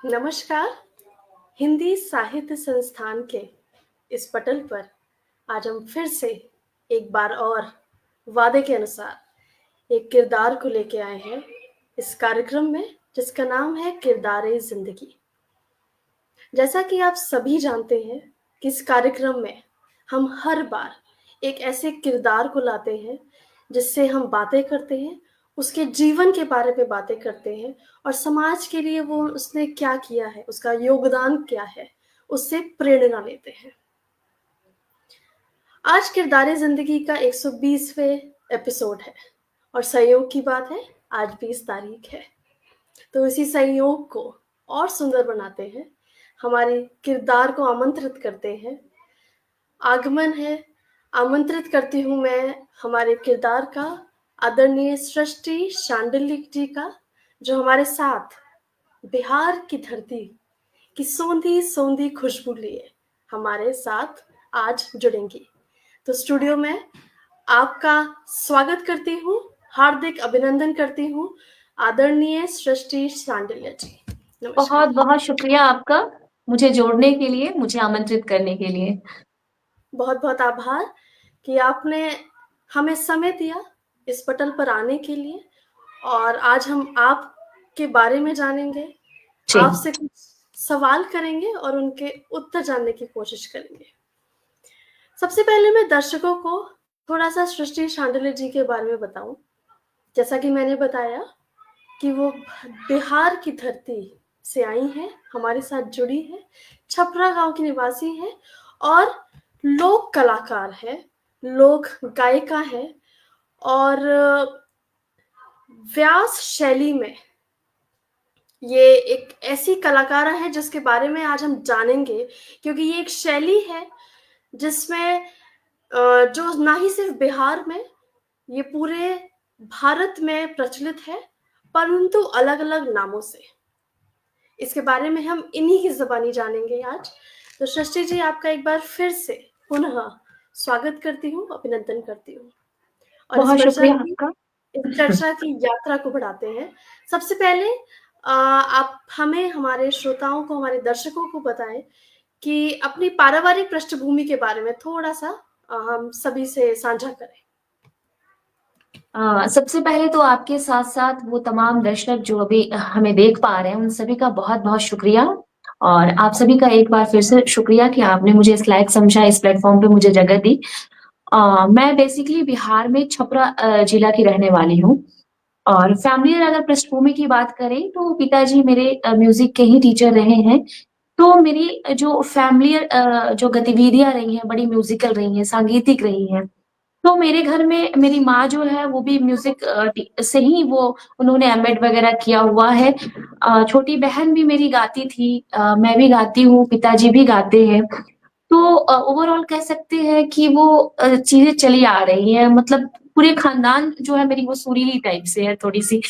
नमस्कार। हिंदी साहित्य संस्थान के इस पटल पर आज हम फिर से एक बार और वादे के अनुसार एक किरदार को लेके आए हैं इस कार्यक्रम में, जिसका नाम है किरदारे जिंदगी। जैसा कि आप सभी जानते हैं कि इस कार्यक्रम में हम हर बार एक ऐसे किरदार को लाते हैं जिससे हम बातें करते हैं, उसके जीवन के बारे में बातें करते हैं और समाज के लिए वो उसने क्या किया है, उसका योगदान क्या है, उससे प्रेरणा लेते हैं। आज किरदारे जिंदगी का 120वें एपिसोड है और संयोग की बात है, आज 20 तारीख है। तो इसी संयोग को और सुंदर बनाते हैं, हमारे किरदार को आमंत्रित करते हैं। आगमन है, आमंत्रित करती हूँ मैं हमारे किरदार का, आदरणीय सृष्टि शांडिल्य जी का, जो हमारे साथ बिहार की धरती की सोंधी सोंधी खुशबू लिए हमारे साथ आज जुड़ेंगी। तो स्टूडियो में आपका स्वागत करती हूँ, हार्दिक अभिनंदन करती हूँ आदरणीय सृष्टि शांडिल्य जी। नमस्कार। बहुत बहुत शुक्रिया आपका मुझे जोड़ने के लिए, मुझे आमंत्रित करने के लिए। बहुत बहुत आभार कि आपने हमें समय दिया इस पटल पर आने के लिए, और आज हम आपके बारे में जानेंगे, जी। आपसे कुछ सवाल करेंगे और उनके उत्तर जानने की कोशिश करेंगे। सबसे पहले मैं दर्शकों को थोड़ा सा सृष्टि शांडिल्य जी के बारे में बताऊं। जैसा कि मैंने बताया कि वो बिहार की धरती से आई हैं, हमारे साथ जुड़ी है, छपरा गांव की निवासी है और लोक कलाकार है, लोक गायिका है और व्यास शैली में ये एक ऐसी कलाकारा है जिसके बारे में आज हम जानेंगे, क्योंकि ये एक शैली है जिसमें जो ना ही सिर्फ बिहार में, ये पूरे भारत में प्रचलित है, परंतु अलग अलग नामों से। इसके बारे में हम इन्हीं की ज़बानी जानेंगे आज। तो सृष्टि जी, आपका एक बार फिर से पुनः स्वागत करती हूँ, अभिनंदन करती हूँ और बहुत शुक्रिया आपका। इस चर्चा की यात्रा को बढ़ाते हैं। सबसे पहले आप हमें, हमारे श्रोताओं को, हमारे दर्शकों को बताएं कि अपनी पारिवारिक पृष्ठभूमि के बारे में थोड़ा सा हम सभी से साझा करें। सबसे पहले तो आपके साथ साथ वो तमाम दर्शक जो अभी हमें देख पा रहे हैं, उन सभी का बहुत बहुत शुक्रिया। और आप सभी का एक बार फिर से शुक्रिया कि आपने मुझे इस लायक समझा, इस प्लेटफॉर्म पे मुझे जगह दी। मैं बेसिकली बिहार में छपरा जिला की रहने वाली हूँ। और फैमिली अगर पृष्ठभूमि की बात करें तो पिताजी मेरे म्यूजिक के ही टीचर रहे हैं। तो मेरी जो फैमिली जो गतिविधियां रही हैं, बड़ी म्यूजिकल रही हैं, सांगीतिक रही हैं। तो मेरे घर में मेरी माँ जो है वो भी म्यूजिक से ही वो उन्होंने एमएड वगैरह किया हुआ है। छोटी बहन भी मेरी गाती थी, मैं भी गाती हूँ, पिताजी भी गाते हैं। तो ओवरऑल कह सकते हैं कि वो चीजें चली आ रही हैं, मतलब पूरे खानदान जो है मेरी वो सुरीली टाइप से है थोड़ी सी।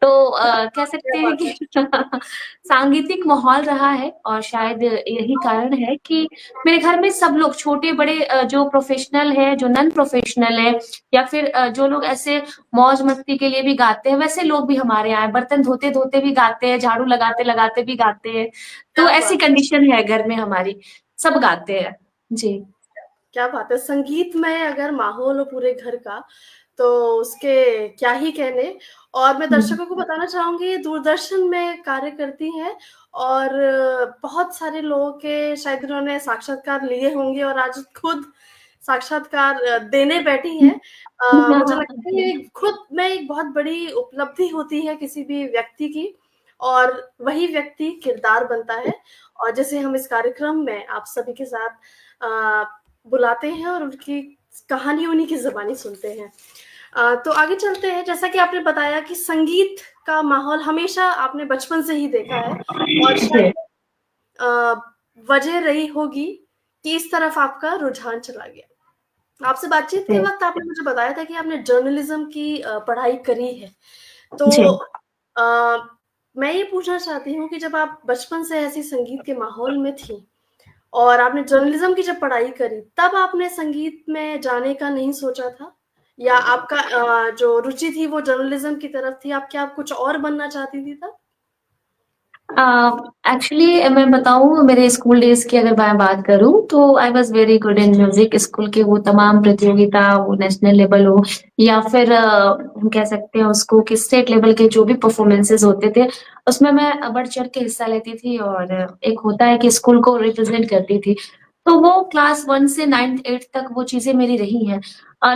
तो कह क्या सकते हैं बात कि है। सांगीतिक माहौल रहा है, और शायद यही कारण है कि मेरे घर में सब लोग छोटे बड़े, जो प्रोफेशनल है, जो नॉन प्रोफेशनल है, या फिर जो लोग ऐसे मौज मस्ती के लिए भी गाते हैं, वैसे लोग भी हमारे यहाँ हैं। बर्तन धोते धोते भी गाते हैं, झाड़ू लगाते लगाते भी गाते हैं। तो क्या ऐसी बात है। कंडीशन है घर में हमारी, सब गाते हैं। जी। क्या बात है। संगीत में अगर माहौल हो पूरे घर का, तो उसके क्या ही कहने। और मैं हम्म। दर्शकों को बताना चाहूंगी, ये दूरदर्शन में कार्य करती हैं और बहुत सारे लोगों के शायद उन्होंने साक्षात्कार लिए होंगे और आज खुद साक्षात्कार देने बैठी हैं। मुझे लगता है ये खुद में एक बहुत बड़ी उपलब्धि होती है किसी भी व्यक्ति की, और वही व्यक्ति किरदार बनता है और जैसे हम इस कार्यक्रम में आप सभी के साथ बुलाते हैं और उनकी कहानी उन्हीं की ज़बानी सुनते हैं। तो आगे चलते हैं। जैसा कि आपने बताया कि संगीत का माहौल हमेशा आपने बचपन से ही देखा है और जी। शायद अ, वजह रही होगी कि इस तरफ आपका रुझान चला गया। आपसे बातचीत के जी। वक़्त आपने मुझे बताया था कि आपने जर्नलिज़्म की पढ़ाई करी है। तो जी। अ, मैं ये पूछना चाहती हूँ कि जब आप बचपन से ऐसी संगीत के माहौल में थीं और आपने जर्नलिज्म की जब पढ़ाई करी, तब आपने संगीत में जाने का नहीं सोचा था? या आपका जो रुचि थी वो जर्नलिज्म की तरफ थी, आप क्या कुछ और बनना चाहती थी तब? एक्चुअली मैं बताऊँ मेरे स्कूल डेज़ की अगर मैं बात करूँ तो I was very good in music. School के वो तमाम प्रतियोगिता, वो नेशनल लेवल हो या फिर हम कह सकते हैं उसको कि स्टेट लेवल के जो भी परफ़ॉर्मेंसेज़ होते थे, उसमें मैं बढ़-चढ़ के हिस्सा लेती थी और एक होता है कि स्कूल को रिप्रेज़ेंट करती थी। तो वो क्लास 1 से 9th-8th तक वो चीज़ें मेरी रही हैं।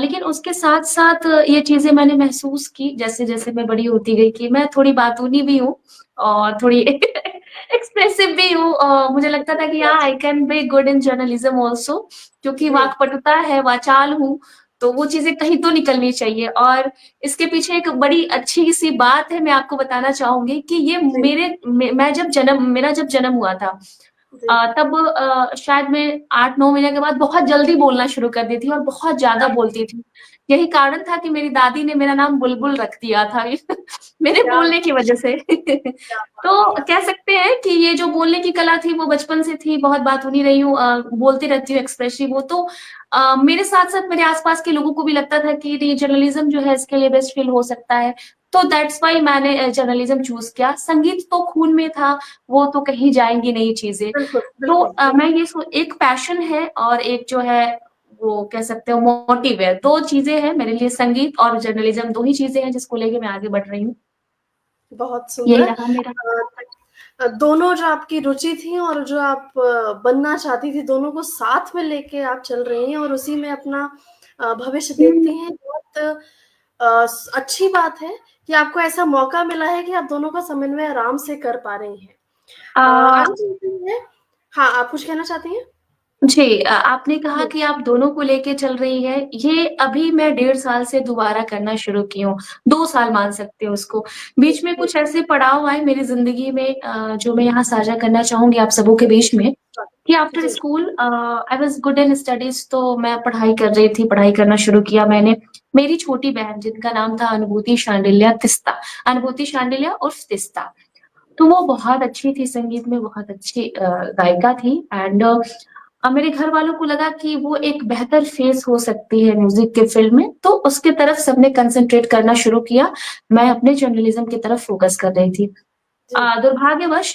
लेकिन उसके साथ-साथ ये चीज़ें मैंने महसूस की जैसे-जैसे मैं बड़ी होती गई कि मैं थोड़ी बातूनी भी हूँ और थोड़ी एक्सप्रेसिव भी हूँ। मुझे लगता था कि हाँ, I can be good in journalism also क्योंकि जी, वाक्पटुता है, वाचाल हूँ, तो वो चीज़ें कहीं तो निकलनी चाहिए और इसके पीछे एक बड़ी अच्छी-सी बात है, मैं आपको बताना चाहूँगी कि ये जी, मेरा जब जन्म हुआ था जी। तब शायद मैं 8-9 महीने के बाद बहुत जल्दी बोलना शुरू कर दी थी और बहुत ज़्यादा बोलती थी। यही कारण था कि मेरी दादी ने मेरा नाम बुलबुल रख दिया था मेरे क्या बोलने की वज़ह से। क्या बात तो क्या कह सकते हैं कि ये जो बोलने की कला थी वो बचपन से थी, बहुत बातूनी रही हूँ बोलती रहती हूँ, एक्सप्रेसिव हूँ। तो मेरे साथ-साथ मेरे आस-पास के लोगों को भी लगता था कि नहीं जर्नलिज़्म जो है इसके लिए बेस्ट फ़ील्ड हो सकता है। तो दैट्स व्हाई मैंने जर्नलिज़्म चूज़ किया। संगीत तो खून में था, वो तो कहीं जाएँगी नहीं चीज़ें। बिल्कुल, तो बिल्कुल, बिल्कुल। मैं ये एक पैशन है और एक जो है वो कह सकते हो मोटिव है। 2 चीज़ें हैं मेरे लिए संगीत और जर्नलिज़्म 2 ही चीज़ें हैं जिसको लेके मैं आगे बढ़ रही हूँ। बहुत यही सुंदर। रहा मेरा। दोनों जो आपकी रुचि थी और जो आप बनना चाहती थी, दोनों को साथ में लेके आप चल रही हैं और उसी में अपना भविष्य हुँ। देखती हैं। बहुत अच्छी बात है कि आपको ऐसा मौका मिला है कि आप दोनों का समन्वय आराम से कर पा रही हैं। अ, आगे चलते हैं। हाँ, आप कुछ कहना चाहती हैं? जी आपने कहा जी, कि आप दोनों को लेके चल रही हैं, ये अभी मैं 1.5 साल से दोबारा करना शुरू की हूँ, 2 साल मान सकते हो उसको। जी, बीच में जी। कुछ ऐसे पड़ाव आए मेरी ज़िंदगी में जो मैं यहाँ साझा करना चाहूँगी आप सबों के बीच में, कि आफ्टर जी, school I was good in studies तो मैं पढ़ाई कर रही थी, पढ़ाई करना शुरू किया मैंने। मेरी छोटी बहन जिनका नाम था अनुभूति शांडिल्य तिस्ता, अनुभूति शांडिल्य उर्फ तिस्ता। तो वो बहुत अच्छी थी संगीत में, बहुत अच्छी गायिका थी एंड मेरे घर वालों को लगा कि वो एक बेहतर फेस हो सकती है म्यूज़िक के फ़ील्ड में, तो उसके तरफ सबने कंसंट्रेट करना शुरू किया। मैं अपने जर्नलिज़्म की तरफ फ़ोकस कर रही थी। जी। दुर्भाग्यवश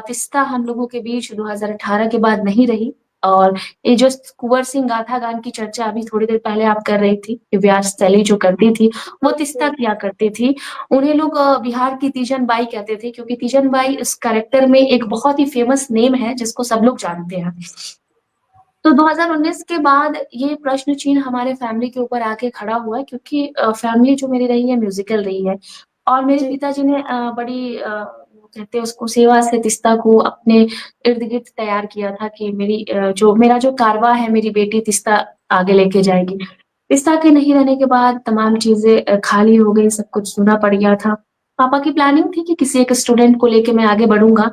तिस्ता हम लोगों के बीच 2018 के बाद नहीं रही और ये जो कुँवर सिंह गाथा गान की चर्चा अभी थोड़ी देर पहले आप कर रही थी, कि व्यास जी, शैली जो करती थी, वो हुँ, तिस्ता हुँ। किया करती थी। उन्हें लोग बिहार की तीजन बाई कहते थे क्योंकि तीजन बाई इस कैरेक्टर में एक बहुत ही फ़ेमस नेम है जिसको सब लोग जानते हैं। तो 2019 के बाद ये प्रश्न चिन्ह हमारे फैमिली के ऊपर आके खड़ा हुआ है क्योंकि फैमिली जो मेरी रही है म्यूज़िकल रही है और मेरे जी, पिताजी ने बड़ी वो कहते हैं उसको सेवा से तिस्ता को अपने इर्द-गिर्द तैयार किया था कि जो मेरा जो कारवां है मेरी बेटी तिस्ता आगे लेके जाएगी। तिस्ता के नहीं रहने के बाद तमाम चीज़ें खाली हो गई, सब कुछ सूना पड़ गया था। पापा की प्लानिंग थी कि किसी एक स्टूडेंट को लेके मैं आगे बढ़ूँगा।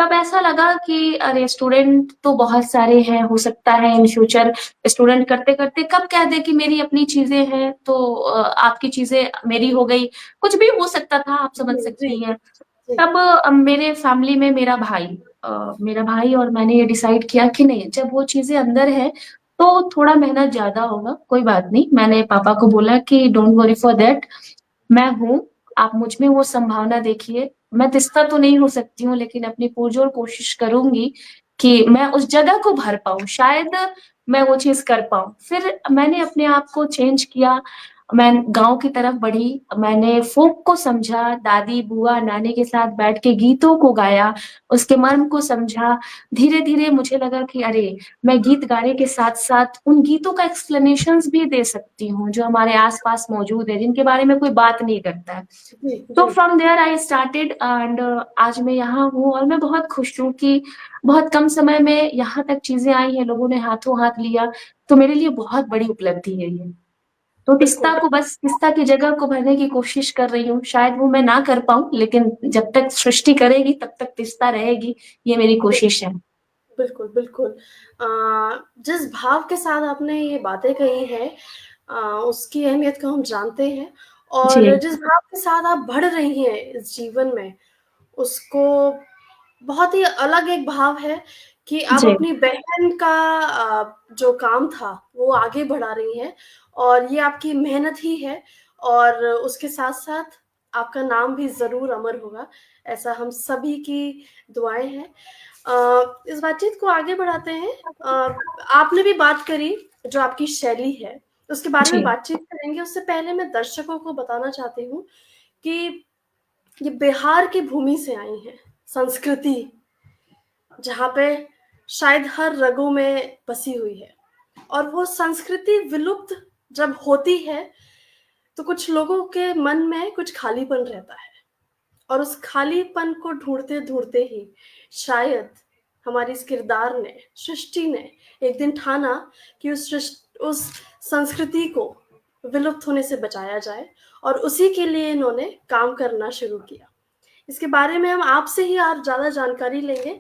तब ऐसा लगा कि अरे स्टूडेंट तो बहुत सारे हैं, हो सकता है इन फ्यूचर स्टूडेंट करते-करते कब कह दे कि मेरी अपनी चीज़ें हैं, तो आपकी चीज़ें मेरी हो गई, कुछ भी हो सकता था, आप समझ जी, जी, सकती हैं। जी, तब मेरे फैमिली में मेरा भाई और मैंने ये डिसाइड किया कि नहीं, जब वो चीज़ें अंदर है, तो थोड़ा मेहनत ज़्यादा होगा, कोई बात नहीं। मैंने पापा को बोला कि डोंट वरी फॉर दैट मैं हूँ, आप मुझ में वो संभावना देखिए। मैं तिस्ता तो नहीं हो सकती हूँ, लेकिन अपनी पुरज़ोर कोशिश करूँगी कि मैं उस जगह को भर पाऊँ, शायद मैं वो चीज़ कर पाऊँ। फिर मैंने अपने आप को चेंज किया, मैं गाँव की तरफ बढ़ी, मैंने फ़ोक को समझा, दादी, बुआ, नानी के साथ बैठ के गीतों को गाया, उसके मर्म को समझा। धीरे-धीरे मुझे लगा कि अरे! मैं गीत गाने के साथ-साथ उन गीतों का एक्सप्लेनेशंस भी दे सकती हूँ, जो हमारे आस-पास मौजूद है, जिनके बारे में कोई बात नहीं करता है। जी, तो जी। From there I started and आज मैं यहाँ हूँ और मैं बहुत खुश हूँ कि बहुत कम समय में यहाँ तक चीज़ें आई हैं, लोगों ने हाथों-हाथ लिया, तो मेरे लिए बहुत बड़ी उपलब्धि है ये। तो बिल्कुल, तिस्ता की जगह को भरने की कोशिश कर रही हूँ, शायद वो मैं ना कर पाऊँ, लेकिन जब तक सृष्टि करेगी, तब तक तिस्ता रहेगी, ये मेरी बिल कोशिश है। बिल्कुल, बिल्कुल। अ, जिस भाव के साथ आपने ये बातें कही हैं उसकी अहमियत को हम जानते हैं और जी, जिस भाव के साथ आप बढ़ रही हैं इस जीवन में, उसको बहुत ही अलग एक भाव है कि आप जी, अपनी बहन का जो काम था, वो आगे बढ़ा रही हैं और ये आपकी मेहनत ही है और उसके साथ-साथ आपका नाम भी ज़रूर अमर होगा, ऐसा हम सभी की दुआएँ हैं। इस बातचीत को आगे बढ़ाते हैं। आपने भी बात करी जो आपकी शैली है, उसके बारे में जी, बातचीत करेंगे। उससे पहले मैं दर्शकों को बताना चाहती हूँ कि ये बिहार की भूमि से आई हैं, संस्कृति जहाँ पे शायद हर रगों में बसी हुई है, और वो संस्कृति विलुप्त जब होती है, तो कुछ लोगों के मन में कुछ खालीपन रहता है, और उस खालीपन को ढूँढते-ढूँढते ही शायद हमारी इस किरदार ने, सृष्टि ने एक दिन ठाना कि उस संस्कृति को विलुप्त होने से बचाया जाए, और उसी के लिए इन्होंने काम करना शुरू किया। इसके बारे में हम आपसे ही और ज़्यादा जानकारी लेंगे।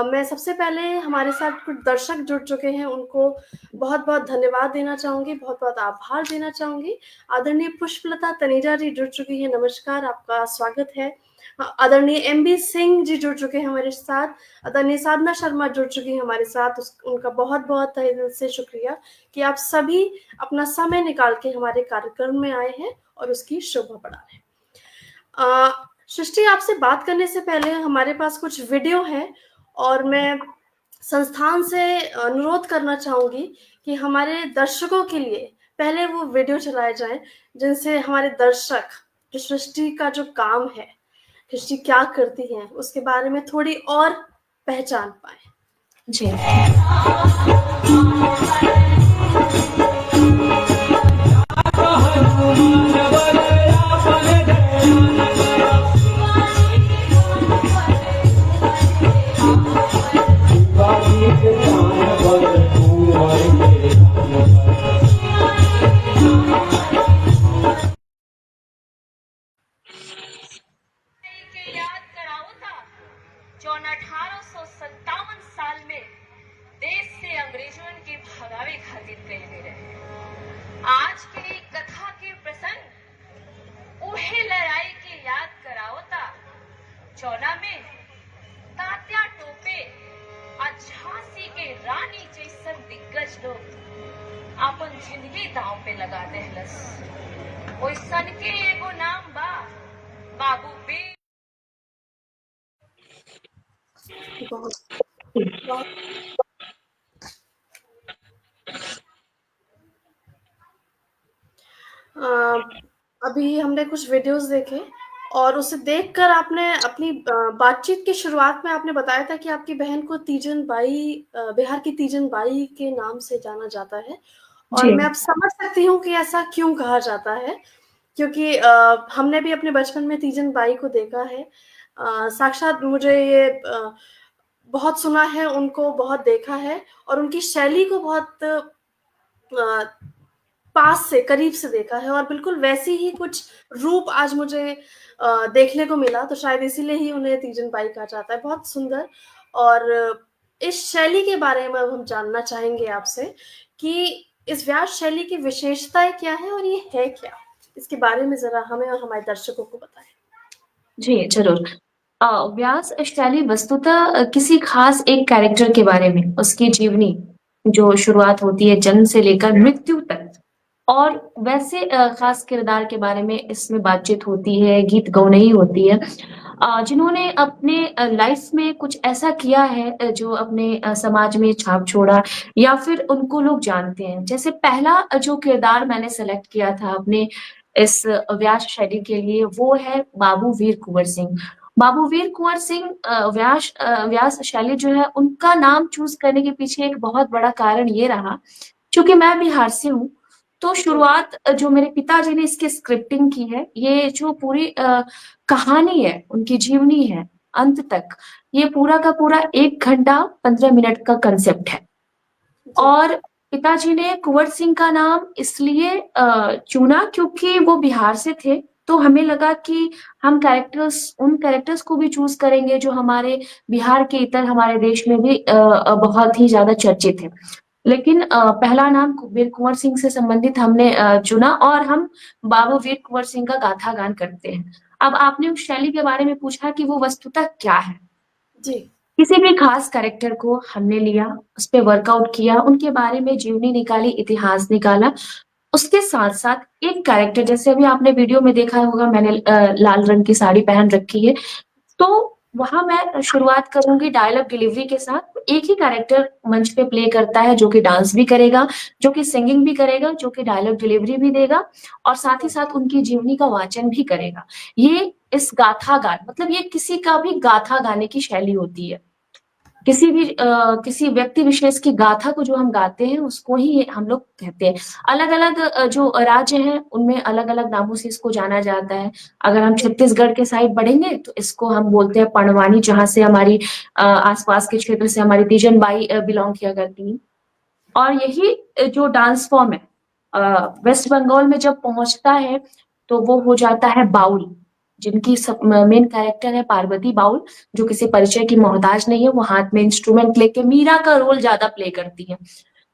मैं सबसे पहले हमारे साथ कुछ दर्शक जुड़ चुके हैं, उनको बहुत-बहुत धन्यवाद देना चाहूँगी, बहुत-बहुत आभार देना चाहूँगी। आदरणीय पुष्पलता तनेजा जी जुड़ चुकी हैं, नमस्कार, आपका स्वागत है। आदरणीय एमबी सिंह जी जुड़ चुके हैं हमारे साथ, आदरणीय साधना शर्मा जुड़ चुकी हैं हमारे साथ, उनका बहुत-बहुत तहे दिल से शुक्रिया कि आप सभी अपना समय निकाल के हमारे कार्यक्रम में आए हैं और उसकी शोभा बढ़ा रहे हैं। सृष्टि, आपसे बात करने से पहले हमारे पास कुछ वीडियो है, और मैं संस्थान से अनुरोध करना चाहूँगी कि हमारे दर्शकों के लिए पहले वो वीडियो चलाए जाएँ, जिनसे हमारे दर्शक जो सृष्टि का जो काम है, सृष्टि क्या करती हैं, उसके बारे में थोड़ी और पहचान पाएँ। जी। याद कराओ था जौन 1857 साल में देश से अंग्रेजों के भगावे खातिर कैले रहे। आज के कथा के प्रसंग उहे लड़ाई के याद कराओ था जौना में तात्या टोपे और झांसी के रानी जैसन दिग्गज लोग अपन जिंदगी दांव पे लगा देहलस। ओइसन के एगो नाम बा बाबू बे। बहुत बहुत अभी हमने कुछ वीडियोस देखे, और उसे देखकर आपने अपनी बातचीत की शुरुआत में आपने बताया था कि आपकी बहन को तीजन बाई, बिहार की तीजन बाई के नाम से जाना जाता है, और जी, मैं अब समझ सकती हूँ कि ऐसा क्यों कहा जाता है, क्योंकि हमने भी अपने बचपन में तीजन बाई को देखा है। साक्षात मुझे ये बहुत सुना है, उनको बहुत देखा है, और उनकी शैली को बहुत पास से, करीब से देखा है, और बिल्कुल वैसी ही कुछ रूप आज मुझे देखने को मिला, तो शायद इसीलिए ही उन्हें तीजन बाई कहा जाता है। बहुत सुंदर। और इस शैली के बारे में अब हम जानना चाहेंगे आपसे कि इस व्यास शैली की विशेषताएं क्या है, और ये है क्या? इसके बारे में जरा हमें और हमारे दर्शकों को बताएं। जी, ज़रूर। व्यास शैली वस्तुतः किसी खास एक कैरेक्टर के बारे में, उसकी जीवनी, जो शुरुआत होती है जन्म से लेकर मृत्यु तक, और वैसे खास किरदार के बारे में इसमें बातचीत होती है, गीत गौनई होती है, जिन्होंने अपने लाइफ में कुछ ऐसा किया है जो अपने समाज में छाप छोड़ा, या फिर उनको लोग जानते हैं। जैसे पहला जो किरदार मैंने सेलेक्ट किया था अपने इस व्यास शैली के लिए, वो है बाबू वीर कुंवर सिंह। बाबू वीर कुंवर सिंह व्यास शैली जो है, उनका नाम चूज करने के पीछे एक बहुत बड़ा कारण ये रहा, क्योंकि मैं बिहार से हूँ, तो जी, शुरुआत जो मेरे पिताजी ने इसकी स्क्रिप्टिंग की है, ये जो पूरी कहानी है, उनकी जीवनी है अंत तक, ये पूरा का पूरा 1 घंटा 15 मिनट का कंसेप्ट है। जी, और पिताजी ने कुंवर सिंह का नाम इसलिए चुना क्योंकि वो बिहार से थे, तो हमें लगा कि हम उन कैरेक्टर्स को भी चूज करेंगे जो हमारे बिहार के इतर हमारे देश में भी बहुत ही ज्यादा चर्चित है। लेकिन पहला नाम वीर कुंवर सिंह से संबंधित हमने चुना, और हम बाबू वीर कुंवर सिंह का गाथा गान करते हैं। अब आपने उस शैली के बारे में पूछा कि वो वस्तुतः क्या है। जी, किसी भी खास कैरेक्टर को हमने लिया, उस पे वर्कआउट किया, उनके बारे में जीवनी निकाली, इतिहास निकाला, उसके साथ-साथ एक कैरेक्टर, जैसे अभी आपने वीडियो में देखा होगा मैंने लाल रंग की साड़ी पहन रखी है, तो वहाँ मैं शुरुआत करूँगी डायलॉग डिलीवरी के साथ। एक ही कैरेक्टर मंच पे प्ले करता है जो कि डांस भी करेगा, जो कि सिंगिंग भी करेगा, जो कि डायलॉग डिलीवरी भी देगा और साथ ही साथ उनकी जीवनी का वाचन भी करेगा। ये इस गाथा गान मतलब ये किसी का भी गाथा गाने की शैली होती है। किसी व्यक्ति विशेष की गाथा को जो हम गाते हैं उसको ही हम लोग कहते हैं। अलग-अलग जो राज्य हैं उनमें अलग-अलग नामों से इसको जाना जाता है। अगर हम छत्तीसगढ़ के साइड बढ़ेंगे तो इसको हम बोलते हैं पणवानी, जहाँ से हमारी आस-पास के क्षेत्र से हमारी तीजन बाई बिलॉन्ग किया करती हैं। और यही जो डांस फॉर्म है वेस्ट बंगाल में जब पहुंचता है तो वो हो जाता है बाउल, जिनकी मेन कैरेक्टर है पार्वती बाउल, जो किसी परिचय की मोहताज नहीं है। वो हाथ में इंस्ट्रूमेंट लेके मीरा का रोल ज्यादा प्ले करती है।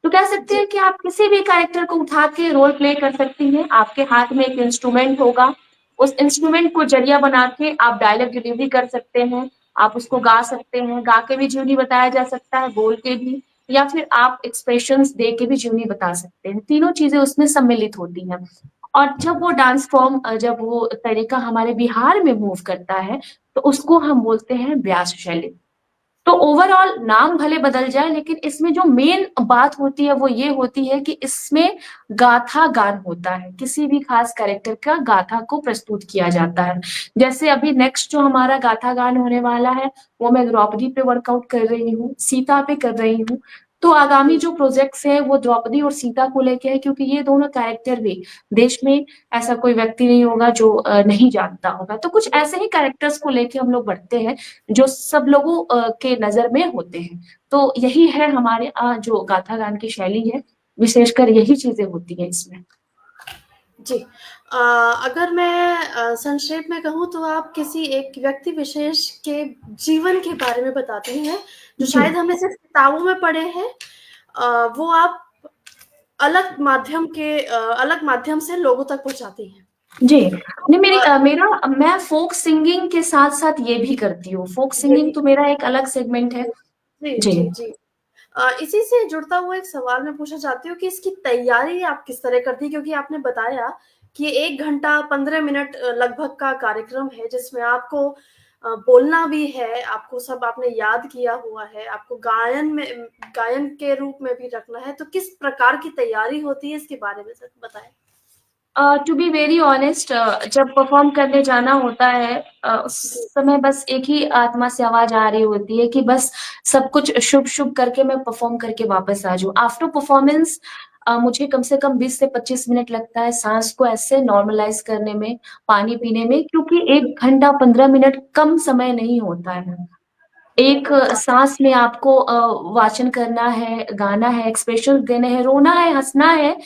तो कह सकते जी, हैं कि आप किसी भी कैरेक्टर को उठा के रोल प्ले कर सकती हैं। आपके हाथ में एक इंस्ट्रूमेंट होगा, उस इंस्ट्रूमेंट को जरिया बना के आप डायलॉग डिलीवरी कर सकते हैं, आप उसको गा सकते हैं, गा के भी जीवनी बताया जा सकता है, बोल के भी, या फिर आप एक्सप्रेशंस दे के भी जीवनी बता सकते हैं। तीनों चीजें उसमें सम्मिलित होती हैं। और जब वो डांस फॉर्म जब वो तरीका हमारे बिहार में मूव करता है तो उसको हम बोलते हैं ब्यास शैली। तो ओवरऑल नाम भले बदल जाए लेकिन इसमें जो मेन बात होती है वो ये होती है कि इसमें गाथा गान होता है, किसी भी खास कैरेक्टर का गाथा को प्रस्तुत किया जाता है। जैसे अभी नेक्स्ट जो हमारा गाथा गान होने वाला है वो मैं द्रौपदी पे वर्कआउट कर रही हूँ, सीता पे कर रही हूँ। तो आगामी जो प्रोजेक्ट्स हैं वो द्रौपदी और सीता को लेके है, क्योंकि ये दोनों कैरेक्टर भी देश में ऐसा कोई व्यक्ति नहीं होगा जो नहीं जानता होगा। तो कुछ ऐसे ही कैरेक्टर्स को लेके हम लोग बढ़ते हैं जो सब लोगों के नजर में होते हैं। तो यही है हमारे जो गाथा गान की शैली है, विशेषकर यही चीजें होती हैं इसमें। जी। अगर मैं संक्षेप में कहूँ तो आप किसी एक व्यक्ति विशेष के जीवन के बारे में बताती हैं, जो जी शायद हमने सिर्फ किताबों में पढ़े हैं। वो आप अलग माध्यम से लोगों तक पहुँचाती हैं। जी, नहीं अ, मैं फोक सिंगिंग के साथ साथ ये भी करती हूँ। फोक ये सिंगिंग भी तो मेरा एक अलग सेगमेंट है। जी, जी जी, जी। इसी से जुड़ता हुआ एक सवाल मैं पूछना चाहती हूँ कि इसकी तैयारी आप किस तरह करती हैं? क्योंकि आपने बताया कि 1 घंटा 15 मिनट लगभग का कार्यक्रम है, जिसमें आपको बोलना भी है, आपको सब आपने याद किया हुआ है, आपको गायन के रूप में भी रखना है, तो किस प्रकार की तैयारी होती है, इसके बारे में ज़रा बताएँ? टू बी वेरी ऑनेस्ट, जब परफॉर्म करने जाना होता है उस जी, समय बस एक ही आत्मा से आवाज आ रही होती है कि बस सब कुछ शुभ शुभ करके मैं परफॉर्म करके वापस आ जाऊं। आफ्टर परफॉर्मेंस मुझे कम से कम 20 से 25 मिनट लगता है सांस को ऐसे नॉर्मलाइज करने में, पानी पीने में, क्योंकि 1 घंटा 15 मिनट कम समय नहीं होता है। एक बिल्कुल। सांस में आपको वाचन करना है, गाना है, एक्सप्रेशन देने हैं, रोना है, हंसना है,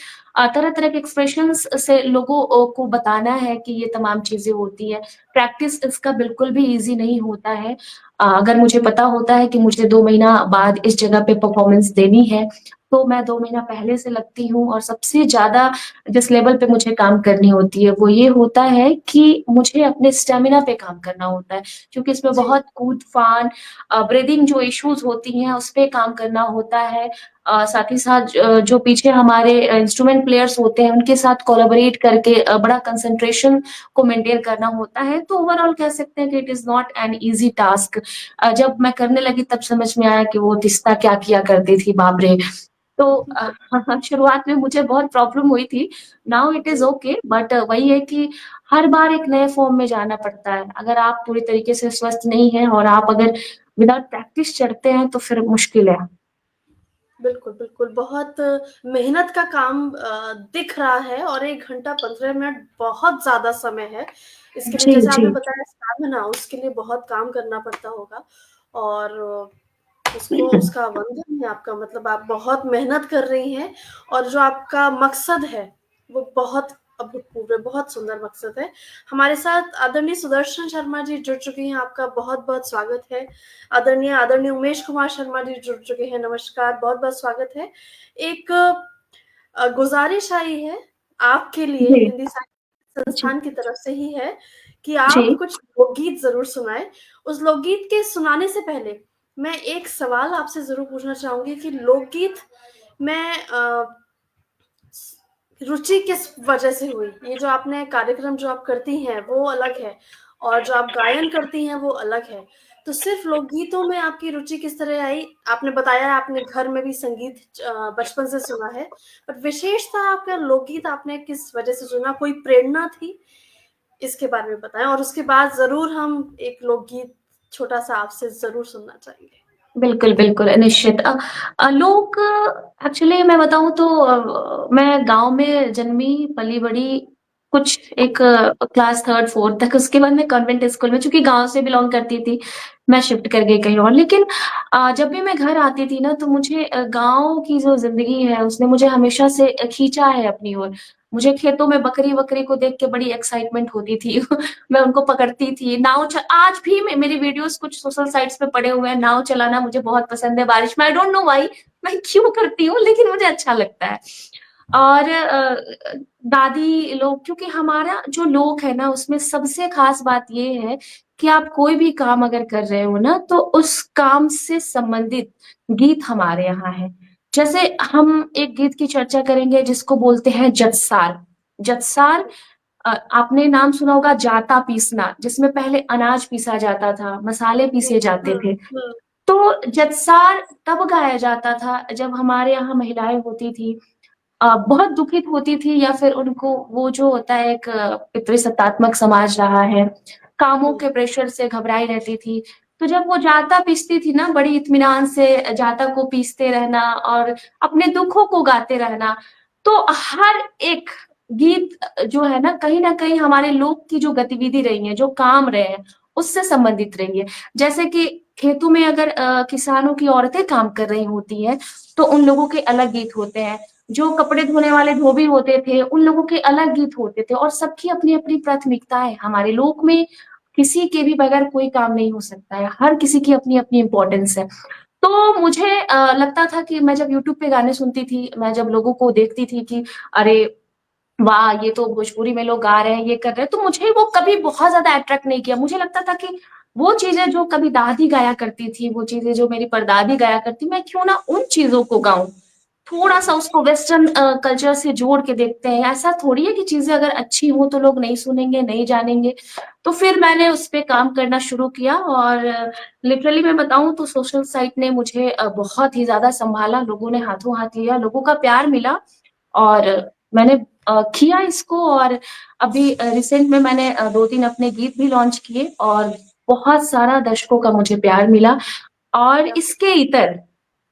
तरह तरह के एक्सप्रेशंस से लोगों को बताना है कि ये तमाम चीजें होती है। प्रैक्टिस इसका बिल्कुल भी इजी नहीं होता है। अगर मुझे पता होता है कि मुझे 2 महीना बाद इस जगह पे परफॉर्मेंस देनी है तो मैं 2 महीना पहले से लगती हूँ। और सबसे ज्यादा जिस लेवल पे मुझे काम करनी होती है वो ये होता है कि मुझे अपने स्टेमिना पे काम करना होता है, क्योंकि इसमें जी, बहुत कूद फान, ब्रीदिंग जो इश्यूज होती हैं उस पे काम करना होता है। साथ ही साथ जो पीछे हमारे इंस्ट्रूमेंट प्लेयर्स होते हैं उनके साथ कोलैबोरेट करके बड़ा कंसंट्रेशन को मेंटेन करना होता है। तो ओवरऑल कह सकते हैं कि it is not an easy task. जब मैं करने लगी तब समझ में आया कि वो तिस्ता क्या किया करती थी, बाप रे। तो शुरुआत में मुझे बहुत प्रॉब्लम हुई थी। नाउ इट इज जी। ओके, बट वही है कि हर बार एक नए फॉर्म में जाना पड़ता है। अगर आप पूरी तरीके से स्वस्थ नहीं हैं और आप अगर विदाउट प्रैक्टिस चढ़ते हैं तो फिर मुश्किल है। बिल्कुल, बिल्कुल, बहुत मेहनत का काम दिख रहा है और 1 घंटा 15 मिनट बहुत ज़्यादा समय है। इसके लिए जी जैसे जी आपने बताया स्टैमिना उसके लिए बहुत काम करना पड़ता होगा और उसको उसका वंदन है आपका मतलब आप बहुत मेहनत कर रही हैं और जो आपका मकसद है, वो बहुत अभूतपूर्व है, बहुत सुंदर मकसद है। हमारे साथ आदरणीय सुदर्शन शर्मा जी जुड़ चुके हैं, आपका बहुत-बहुत स्वागत है। आदरणीय उमेश कुमार शर्मा जी जुड़ चुके हैं, नमस्कार, बहुत-बहुत स्वागत है। एक गुज़ारिश आई है आपके लिए जी हिंदी साहित्य जी संस्थान की तरफ से ही है कि जी आप कुछ लोकगीत ज़रूर सुनाएँ। उस लोकगीत के सुनाने से पहले मैं एक सवाल आपसे ज़रूर पूछना चाहूँगी कि लोकगीत में रुचि किस वजह से हुई? ये जो आपने कार्यक्रम जो आप करती हैं वो अलग है, और जो आप गायन करती हैं वो अलग है। तो सिर्फ लोकगीतों में आपकी रुचि किस तरह आई? आपने बताया आपने घर में भी संगीत बचपन से सुना है, बट विशेषता आपका लोकगीत आपने किस वजह से चुना? कोई प्रेरणा थी? इसके बारे में बताएं, और उसके बाद जरूर हम एक लोकगीत छोटा सा आपसे जरूर सुनना चाहेंगे। बिल्कुल, बिल्कुल, निश्चित। लोग एक्चुअली मैं बताऊँ तो मैं गाँव में जन्मी, पली-बड़ी, कुछ एक क्लास 3rd 4th तक, उसके बाद मैं कॉन्वेंट स्कूल में, चूँकि गाँव से बिलॉन्ग करती थी, मैं शिफ्ट कर गई कहीं और। लेकिन जब भी मैं घर आती थी ना, तो मुझे गाँव की जो ज़िंदगी है, उसने मुझे हमेशा से खींचा है अपनी ओर। मुझे खेतों में बकरी-वकरी को देख के बड़ी एक्साइटमेंट होती थी। मैं उनको पकड़ती थी, नाव च आज भी मेरी वीडियोज़ कुछ सोशल साइट्स पे पड़े हुए हैं, नाव चलाना मुझे बहुत पसंद है बारिश में, आई डोंट नो व्हाई, मैं क्यों करती हूँ, लेकिन मुझे अच्छा लगता है। और दादी लोग, क्योंकि हमारा जो लोक है ना, उसमें सबसे ख़ास बात ये है कि आप कोई भी काम अगर कर रहे हो ना, तो उस काम से संबंधित गीत हमारे यहाँ हैं। जैसे हम एक गीत की चर्चा करेंगे जिसको बोलते हैं जत्सार। जत्सार आपने नाम सुना होगा जाता पीसना, जिसमें पहले अनाज पीसा जाता था, मसाले पीसे जाते थे। हम्म। तो जत्सार तब गाया जाता था जब हमारे यहाँ महिलाएँ होती थी, बहुत दुखित होती थी, या फिर उनको वो जो होता है एक पितृसत्तात्मक समाज रहा है, कामों हम्म। के प्रेशर से घबराई रहती थी। तो जब वो जाता पीसती थी ना, बड़ी इत्मीनान से जाता को पीसते रहना और अपने दुखों को गाते रहना, तो हर एक गीत जो है ना, कहीं न कहीं हमारे लोक की जो गतिविधि रही है, जो काम रहे हैं, उससे संबंधित रही है। जैसे कि खेतों में अगर किसानों की औरतें काम कर रही होती हैं, तो उन लोगों के अलग गीत होते हैं। जो कपड़े धोने वाले धोबी होते थे, उन लोगों के अलग गीत होते थे, और सबकी अपनी-अपनी प्राथमिकताएँ। हमारे लोक में किसी के भी बगैर कोई काम नहीं हो सकता है, हर किसी की अपनी-अपनी इम्पोर्टेंस है। तो मुझे लगता था कि मैं जब यूट्यूब पे गाने सुनती थी, मैं जब लोगों को देखती थी कि अरे वाह! ये तो भोजपुरी में लोग गा रहे हैं, ये कर रहे हैं, तो मुझे वो कभी बहुत ज़्यादा अट्रैक्ट नहीं किया। मुझे लगता था कि वो चीज़ें जो कभी दादी गाया करती थी, वो चीज़ें जो मेरी परदादी गाया करती, मैं क्यों ना उन चीज़ों को गाऊँ। थोड़ा-सा उसको वेस्टर्न कल्चर से जोड़ के देखते हैं। ऐसा थोड़ी है कि चीज़ें अगर अच्छी हों तो लोग नहीं सुनेंगे, नहीं जानेंगे। तो फिर मैंने उस पे काम करना शुरू किया, और लिटरली मैं बताऊँ तो सोशल साइट ने मुझे बहुत ही ज़्यादा सँभाला, लोगों ने हाथों-हाथ लिया, लोगों का प्यार मिला, और मैंने किया इसको, और अभी रिसेंट में मैंने 2-3 अपने गीत भी लॉन्च किए, और बहुत सारा दर्शकों का मुझे प्यार मिला। और इसके इतर,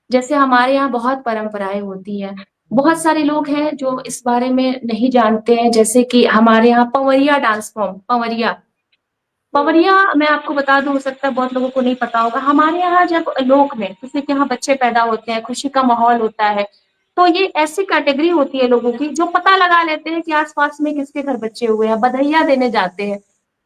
जैसे हमारे यहाँ बहुत परंपराएँ होती हैं, बहुत सारे लोग हैं जो इस बारे में नहीं जानते हैं, जैसे कि हमारे यहाँ पवरिया डांस फॉर्म, पवरिया। हम्म। पवरिया मैं आपको बता दूँ, हो सकता है बहुत लोगों को नहीं पता होगा। हमारे यहाँ जब लोक में किसी के यहाँ बच्चे पैदा होते हैं, खुशी का माहौल होता है, तो ये ऐसी कैटेगरी होती है लोगों की जो पता लगा लेते हैं कि आस-पास में किसके घर बच्चे हुए हैं, बधाइयाँ देने जाते हैं।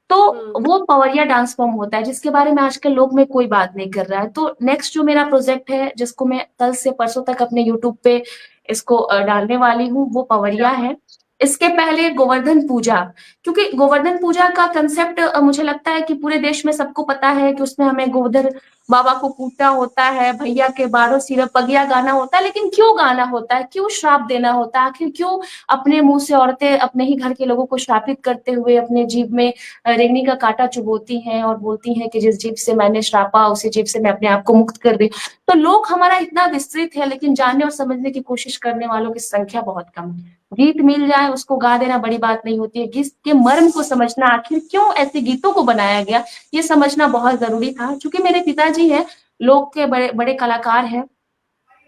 तो हम्म। वो पवरिया डांस फॉर्म होता है, जिसके बारे में आजकल लोग में कोई बात नहीं कर रहा है। तो नेक्स्ट जो मेरा प्रोजेक्ट है, जिसको मैं कल से परसों तक अपने यूट्यूब पे इसको डालने वाली हूँ, वो पवरिया है। इसके पहले गोवर्धन पूजा, क्योंकि गोवर्धन पूजा का कांसेप्ट मुझे लगता है कि पूरे देश में सबको पता है कि उसमें हमें गोवर्धन बाबा को पूजना होता है, भैया के 12 सिर पगिया गाना होता है, लेकिन क्यों गाना होता है? क्यों श्राप देना होता है? आखिर क्यों अपने मुँह से औरतें अपने ही घर के लोगों को श्रापित करते हुए अपने जीभ में रेंगनी का काँटा चुभोती हैं और बोलती हैं कि जिस जीभ से मैंने श्रापा, उसी जीभ से मैं अपने आप को मुक्त कर दी। तो लोक हमारा इतना विस्तृत है, लेकिन जानने और समझने की कोशिश करने वालों की संख्या बहुत कम है। गीत मिल जाए, उसको गा देना बड़ी बात नहीं होती है। गीत के मर्म को समझना, आखिर क्यों ऐसे गीतों को बनाया गया, ये समझना बहुत ज़रूरी था। चूँकि मेरे पिताजी हैं, लोक के बड़े बड़े कलाकार हैं,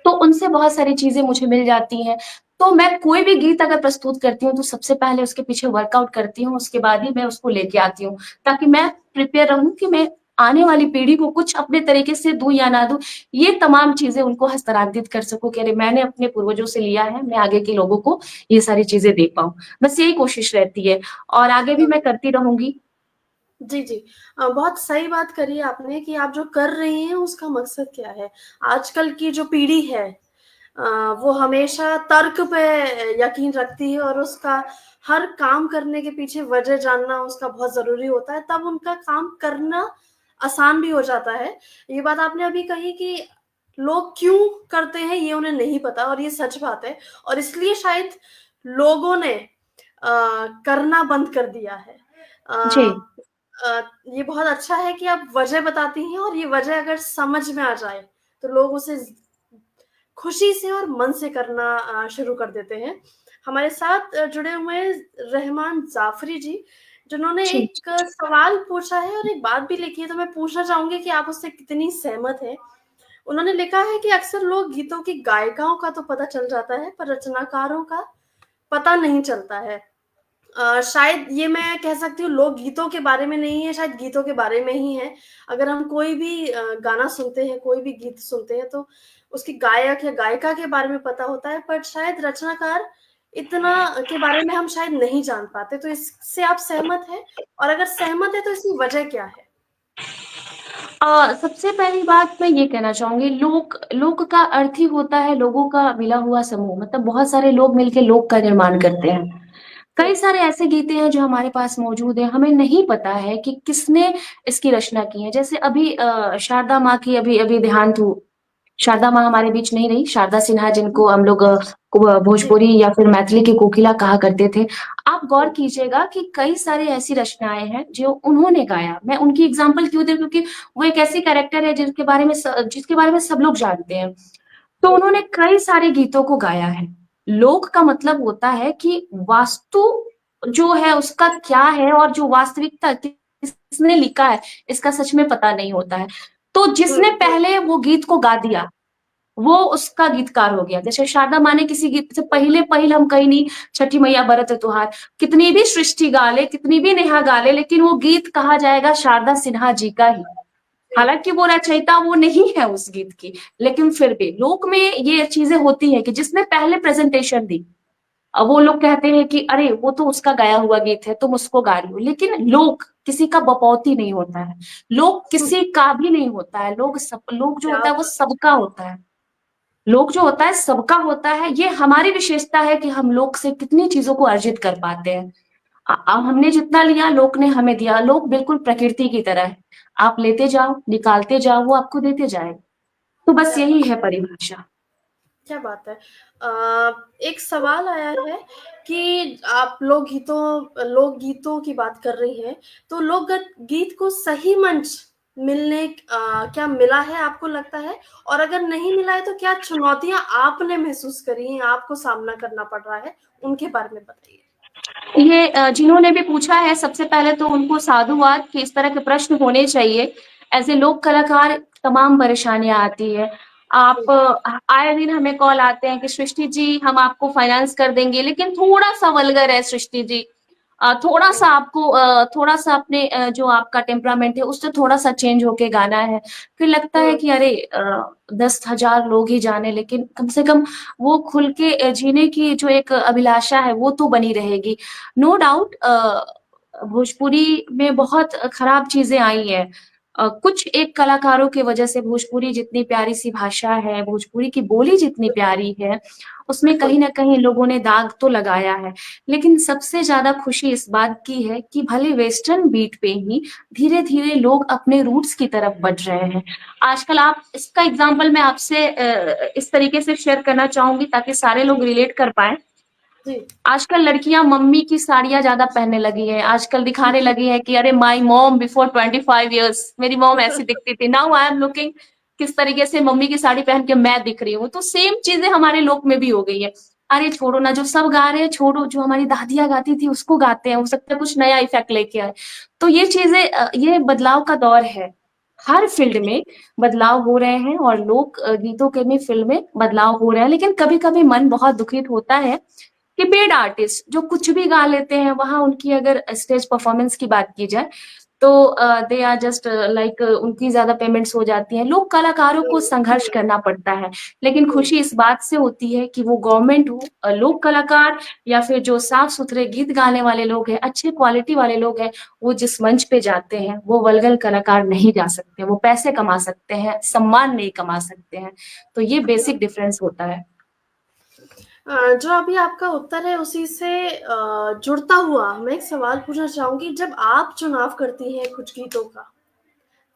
तो उनसे बहुत सारी चीज़ें मुझे मिल जाती हैं। तो मैं कोई भी गीत अगर प्रस्तुत करती हूँ, तो सबसे पहले उसके पीछे वर्कआउट करती हूँ, उसके बाद ही मैं उसको लेके आती हूँ, ताकि मैं प्रिपेयर रहूँ कि मैं आने वाली पीढ़ी को कुछ अपने तरीके से दूँ या ना दूँ, ये तमाम चीज़ें उनको हस्तांतरित कर सकूँ कि अरे मैंने अपने पूर्वजों से लिया है, मैं आगे के लोगों को ये सारी चीज़ें दे पाऊँ। बस यही कोशिश रहती है, और आगे भी मैं करती रहूँगी। जी, जी। बहुत सही बात करी आपने कि आप जो कर रही हैं उसका मकसद क्या है। आजकल की जो पीढ़ी है अ, वो हमेशा तर्क पे यकीन रखती है, और उसका हर काम करने के पीछे वजह जानना उसका बहुत ज़रूरी होता है, तब उनका काम करना आसान भी हो जाता है। ये बात आपने अभी कही कि लोग क्यों करते हैं ये उन्हें नहीं पता, और ये सच बात है, और इसलिए शायद लोगों ने करना बंद कर दिया है। जी। ये बहुत अच्छा है कि आप वजह बताती हैं, और ये वजह अगर समझ में आ जाए तो लोग उसे खुशी से और मन से करना शुरू कर देते हैं। हमारे साथ जुड़े हुए हैं रहमान जाफरी जी, जिन्होंने जी। एक सवाल पूछा है और एक बात भी लिखी है, तो मैं पूछना चाहूंगी कि आप उससे कितनी सहमत हैं। उन्होंने लिखा है कि अक्सर लोग गीतों की गायिकाओं का तो पता चल जाता है, पर रचनाकारों का पता नहीं चलता है। शायद ये मैं कह सकती हूँ लोक गीतों के बारे में नहीं है, शायद गीतों के बारे में ही है। अगर हम कोई भी गाना सुनते हैं, कोई भी गीत सुनते हैं, तो उसकी गायक या गायिका के बारे में पता होता है, पर शायद रचनाकार इतना के बारे में हम शायद नहीं जान पाते। तो इससे आप सहमत हैं? और अगर सहमत है तो इसकी वजह क्या है? सबसे पहली बात मैं ये कहना चाहूंगी, लोक लोक का अर्थ ही होता है लोगों का मिला हुआ समूह, मतलब बहुत सारे लोग मिलके लोक का निर्माण करते हैं। जी। कई सारे ऐसे गीते हैं जो हमारे पास मौजूद है, हमें नहीं पता है कि किसने इसकी रचना की है। जैसे अभी शारदा माँ की अभी अभी देहांत हुआ। शारदा माँ हमारे बीच नहीं रही, शारदा सिन्हा जिनको हम लोग जी। भोजपुरी या फिर मैथिली की कोकिला कहा करते थे। आप गौर जी। कीजिएगा कि कई सारी ऐसी रचनाएं हैं जो उन्होंने गाया। मैं उनकी एग्जाम्पल क्यों दे, क्योंकि वो एक ऐसी कैरेक्टर है जिसके बारे में सब लोग जानते हैं। तो उन्होंने बिल्कुल। कई सारे गीतों को गाया है। लोक का मतलब होता है कि वास्तु जो है उसका क्या है, और जो वास्तविकता किसने लिखा है इसका सच में पता नहीं होता है। तो जिसने पहले वो गीत को गा दिया वो उसका गीतकार हो गया। जैसे शारदा माँ ने किसी गीत से पहले पहल हम कहीं नहीं, छठी मैया बरत त्योहार, कितनी भी सृष्टि गा ले, कितनी भी नेहा गा ले, लेकिन वो गीत कहा जाएगा शारदा सिन्हा जी का ही। जी। हालांकि वो रचयिता वो नहीं है उस गीत की, लेकिन फिर भी लोक में ये चीजें होती है कि जिसने पहले प्रेजेंटेशन दी, अब वो लोग कहते हैं कि अरे वो तो उसका गाया हुआ गीत है, तुम उसको गा रही हो। लेकिन लोक किसी का बपौती नहीं होता है, लोक किसी का भी नहीं होता है। लोक जो क्या होता है वो बात। सबका होता है। लोक जो होता है सबका होता है। ये हमारी विशेषता है कि हम लोक से कितनी चीजों को अर्जित कर पाते हैं। हमने जितना लिया लोक ने हमें दिया। लोक बिल्कुल प्रकृति की तरह है, आप लेते जाओ निकालते जाओ वो आपको देते जाएगा। तो बस क्या यही बात। है परिभाषा। क्या बात है। एक सवाल आया है कि आप लोकगीतों की बात कर रही हैं, तो लोक गीत को सही मंच क्या मिला है आपको लगता है? और अगर नहीं मिला है तो क्या चुनौतियां आपने महसूस करी हैं, आपको सामना करना पड़ रहा है, उनके बारे में बताइए। ये जिन्होंने भी पूछा है सबसे पहले तो उनको साधुवाद कि इस तरह के प्रश्न होने चाहिए। एज ए लोक कलाकार तमाम परेशानियां आती है। आप जी। आए दिन हमें कॉल आते हैं कि सृष्टि जी हम आपको फाइनेंस कर देंगे, लेकिन थोड़ा सा वल्गर है सृष्टि जी। थोड़ा सा अपने जो आपका टेम्परामेंट है उससे थोड़ा सा चेंज होके गाना है। फिर लगता है कि अरे 10,000 लोग ही जाने, लेकिन कम से कम वो खुल के जीने की जो एक अभिलाषा है वो तो बनी रहेगी। नो डाउट भोजपुरी में बहुत खराब चीजें आई हैं। कुछ एक कलाकारों की वजह से भोजपुरी जितनी प्यारी सी भाषा है, भोजपुरी की बोली जितनी प्यारी है, उसमें बिल्कुल। कहीं ना कहीं लोगों ने दाग तो लगाया है। लेकिन सबसे ज्यादा खुशी इस बात की है कि भले वेस्टर्न बीट पे ही धीरे धीरे लोग अपने रूट्स की तरफ बढ़ रहे हैं। आजकल आप इसका एग्जाम्पल मैं आपसे इस तरीके से शेयर करना चाहूंगी ताकि सारे लोग रिलेट कर पाए। जी। आजकल लड़कियां मम्मी की साड़ियां ज्यादा पहनने लगी है, आजकल दिखाने लगी है कि अरे माई मॉम बिफोर 25 years मेरी मॉम ऐसी दिखती थी, नाउ आई एम लुकिंग किस तरीके से मम्मी की साड़ी पहन के मैं दिख रही हूँ। तो सेम चीजें हमारे लोक में भी हो गई है। अरे छोड़ो ना, जो सब गा रहे हैं छोड़ो, जो हमारी दादियां गाती थी उसको गाते हैं, हो सकता है कुछ नया इफेक्ट लेके आए। तो ये चीजें ये बदलाव का दौर है। हर फील्ड में बदलाव हो रहे हैं और लोक गीतों के भी फील्ड में बदलाव हो रहे हैं। लेकिन कभी कभी मन बहुत दुखित होता है कि पेड आर्टिस्ट जो कुछ भी गा लेते हैं, वहां उनकी अगर स्टेज परफॉर्मेंस की बात की जाए तो दे आर जस्ट लाइक उनकी ज्यादा पेमेंट्स हो जाती हैं। लोक कलाकारों को संघर्ष करना पड़ता है। लेकिन खुशी इस बात से होती है कि वो गवर्नमेंट हो, लोक कलाकार या फिर जो साफ सुथरे गीत गाने वाले लोग हैं, अच्छे क्वालिटी वाले लोग हैं, वो जिस मंच पे जाते हैं वो वल्गर कलाकार नहीं जा सकते। वो पैसे कमा सकते हैं, सम्मान नहीं कमा सकते हैं। तो ये बेसिक डिफरेंस होता है। जो अभी आपका उत्तर है उसी से जुड़ता हुआ मैं एक सवाल पूछना चाहूंगी। जब आप चुनाव करती हैं कुछ गीतों का,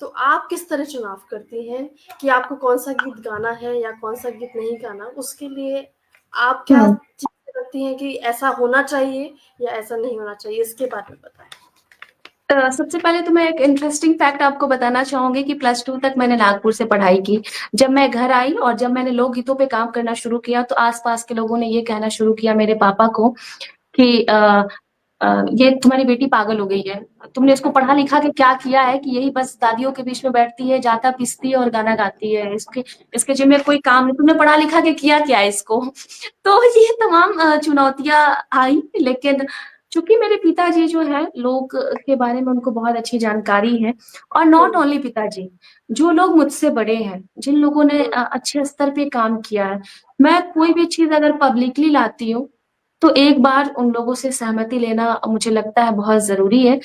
तो आप किस तरह चुनाव करती हैं कि आपको कौन सा गीत गाना है या कौन सा गीत नहीं गाना? उसके लिए आप क्या हम्म। चीजें लगती हैं कि ऐसा होना चाहिए या ऐसा नहीं होना चाहिए, इसके बारे में बताएं। सबसे पहले तो मैं एक इंटरेस्टिंग फैक्ट आपको बताना चाहूंगी कि +2 तक मैंने नागपुर से पढ़ाई की। जब मैं घर आई और जब मैंने लोकगीतों पे काम करना शुरू किया तो आसपास के लोगों ने ये कहना शुरू किया मेरे पापा को कि ये तुम्हारी बेटी पागल हो गई है, तुमने इसको पढ़ा लिखा के क्या किया है कि यही बस दादियों के बीच में बैठती है, जाता पीसती है और गाना गाती है, इसके इसके जिम्मे कोई काम नहीं, तुमने पढ़ा लिखा के किया क्या है इसको। तो ये तमाम चुनौतियां आई, लेकिन चूंकि मेरे पिताजी जो है लोग के बारे में उनको बहुत अच्छी जानकारी है, और नॉट ओनली पिताजी, जो लोग मुझसे बड़े हैं, जिन लोगों ने अच्छे स्तर पे काम किया है, मैं कोई भी चीज अगर पब्लिकली लाती हूँ तो एक बार उन लोगों से सहमति लेना मुझे लगता है बहुत जरूरी है।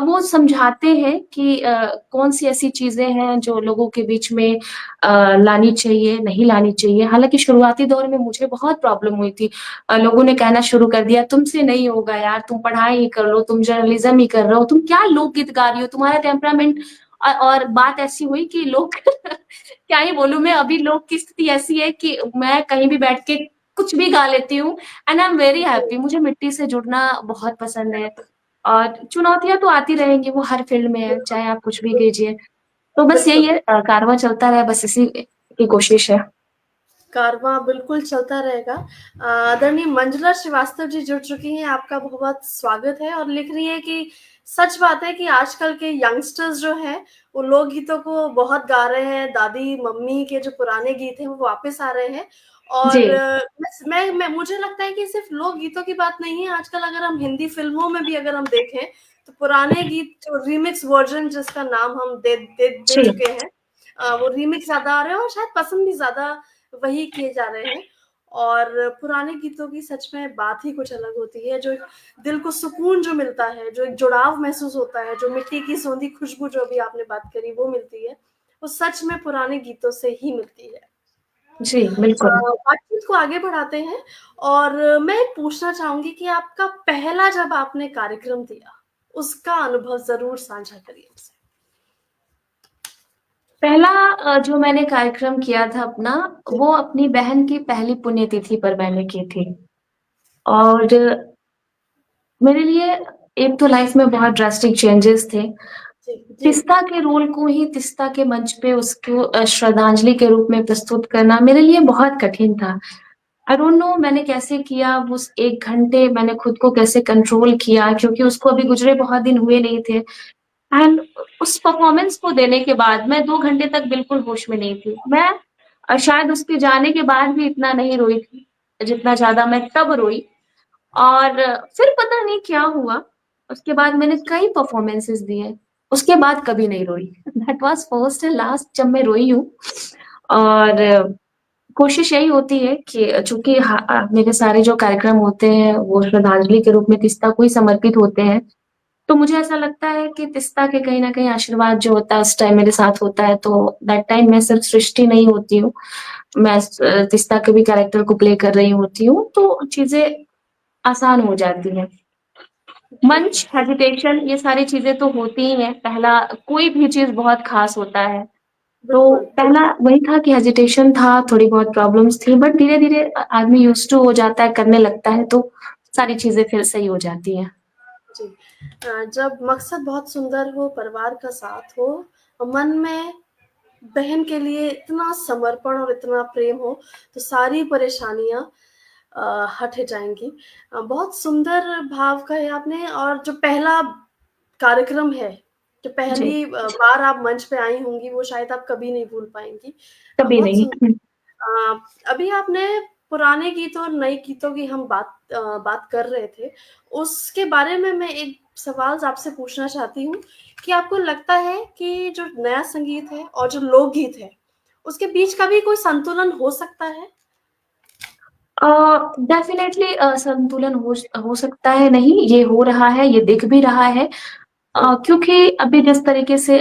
वो समझाते हैं कि कौन सी ऐसी चीजें हैं जो लोगों के बीच में लानी चाहिए, नहीं लानी चाहिए। हालांकि शुरुआती दौर में मुझे बहुत प्रॉब्लम हुई थी। लोगों ने कहना शुरू कर दिया तुमसे नहीं होगा यार, तुम पढ़ाई ही कर लो, तुम जर्नलिज्म ही कर रहे हो, तुम क्या लोकगीत गा रही हो, तुम्हारा टेम्परामेंट। और बात ऐसी हुई कि लोग क्या ही बोलूं मैं, अभी लोग की स्थिति ऐसी है कि मैं कहीं भी बैठ के कुछ भी गा लेती हूँ and I am very happy. मुझे मिट्टी से जुड़ना बहुत पसंद है, और चुनौतियां तो आती रहेंगी, वो हर फील्ड में है, चाहे आप कुछ भी कीजिए। तो बस यही बिल्कुल। है, कारवां चलता रहे, बस इसी की कोशिश है। कारवां बिल्कुल चलता रहेगा। आदरणीय मंजुला श्रीवास्तव जी जुड़ चुकी हैं, आपका बहुत स्वागत है, और लिख रही है कि सच बात है कि आजकल के यंगस्टर्स जो हैं वो लोकगीतों को बहुत गा रहे हैं, दादी मम्मी के जो पुराने गीत हैं वो वापस आ रहे हैं। जी और मैं मुझे लगता है कि सिर्फ लोकगीतों की बात नहीं है, आजकल अगर हम हिंदी फिल्मों में भी अगर हम देखें तो पुराने गीत जो रीमिक्स वर्जन जिसका नाम हम दे जी चुके हैं, वो रीमिक्स ज्यादा आ रहे हैं और शायद पसंद भी ज्यादा वही किए जा रहे हैं। और पुराने गीतों की सच में बात ही कुछ अलग होती है, जो दिल को सुकून जो मिलता है, जो एक जुड़ाव महसूस होता है, जो मिट्टी की सौंधी खुशबू जो अभी आपने बात करी वो मिलती है, वो सच में पुराने गीतों से ही मिलती है। जी बिल्कुल। बातचीत को आगे बढ़ाते हैं, और मैं पूछना चाहूंगी कि आपका पहला जब आपने कार्यक्रम दिया उसका अनुभव जरूर साझा करिए हमसे। पहला जो मैंने कार्यक्रम किया था अपना, वो अपनी बहन की पहली पुण्यतिथि पर मैंने की थी। और मेरे लिए एक तो लाइफ में बहुत ड्रास्टिक चेंजेस थे। जी जी। तिस्ता के रोल को ही तिस्ता के मंच पे उसको श्रद्धांजलि के रूप में प्रस्तुत करना मेरे लिए बहुत कठिन था। आई डोंट नो मैंने कैसे किया, उस 1 घंटे मैंने खुद को कैसे कंट्रोल किया, क्योंकि उसको अभी गुजरे बहुत दिन हुए नहीं थे। एंड उस परफॉर्मेंस को देने के बाद मैं 2 घंटे तक बिल्कुल होश में नहीं थी। मैं शायद उसके जाने के बाद भी इतना नहीं रोई थी जितना ज्यादा मैं तब रोई। और फिर पता नहीं क्या हुआ, उसके बाद मैंने कई परफॉर्मेंसेस दिए, उसके बाद कभी नहीं रोई। That was first and last जब मैं रोई हूँ। और कोशिश यही होती है कि चूंकि मेरे सारे जो कार्यक्रम होते हैं वो श्रद्धांजलि के रूप में तिस्ता को ही समर्पित होते हैं, तो मुझे ऐसा लगता है कि तिस्ता के कहीं ना कहीं आशीर्वाद जो होता है उस टाइम मेरे साथ होता है। तो दैट टाइम मैं सिर्फ सृष्टि नहीं होती हूँ, मैं तिस्ता के भी कैरेक्टर को प्ले कर रही होती हूँ, तो चीजें आसान हो जाती हैं। मंच हेजिटेशन ये सारी चीजें तो होती ही हैं, पहला कोई भी चीज बहुत खास होता है। तो बिल्कुल। पहला वही था कि हेजिटेशन था, थोड़ी बहुत प्रॉब्लम्स थी, बट धीरे धीरे आदमी यूज टू हो जाता है, करने लगता है, तो सारी चीजें फिर सही हो जाती हैं। जी। जब मकसद बहुत सुंदर हो, परिवार का साथ हो, मन में बहन के लिए इतना समर्पण और इतना प्रेम हो, तो सारी परेशानियां हट जाएंगी। बहुत सुंदर भाव कहे आपने। और जो पहला कार्यक्रम है, जो जी पहली बार आप मंच पे आई होंगी, वो शायद आप कभी नहीं भूल पाएंगी। कभी बहुत सुंदर। नहीं। अभी आपने पुराने गीतों और नए गीतों की हम बात कर रहे थे, उसके बारे में मैं एक सवाल आपसे पूछना चाहती हूँ कि आपको लगता है कि जो नया संगीत है और जो लोकगीत है उसके बीच का भी कोई संतुलन हो सकता है? डेफिनेटली संतुलन हो सकता है, नहीं ये हो रहा है, ये दिख भी रहा है। क्योंकि अभी जिस तरीके से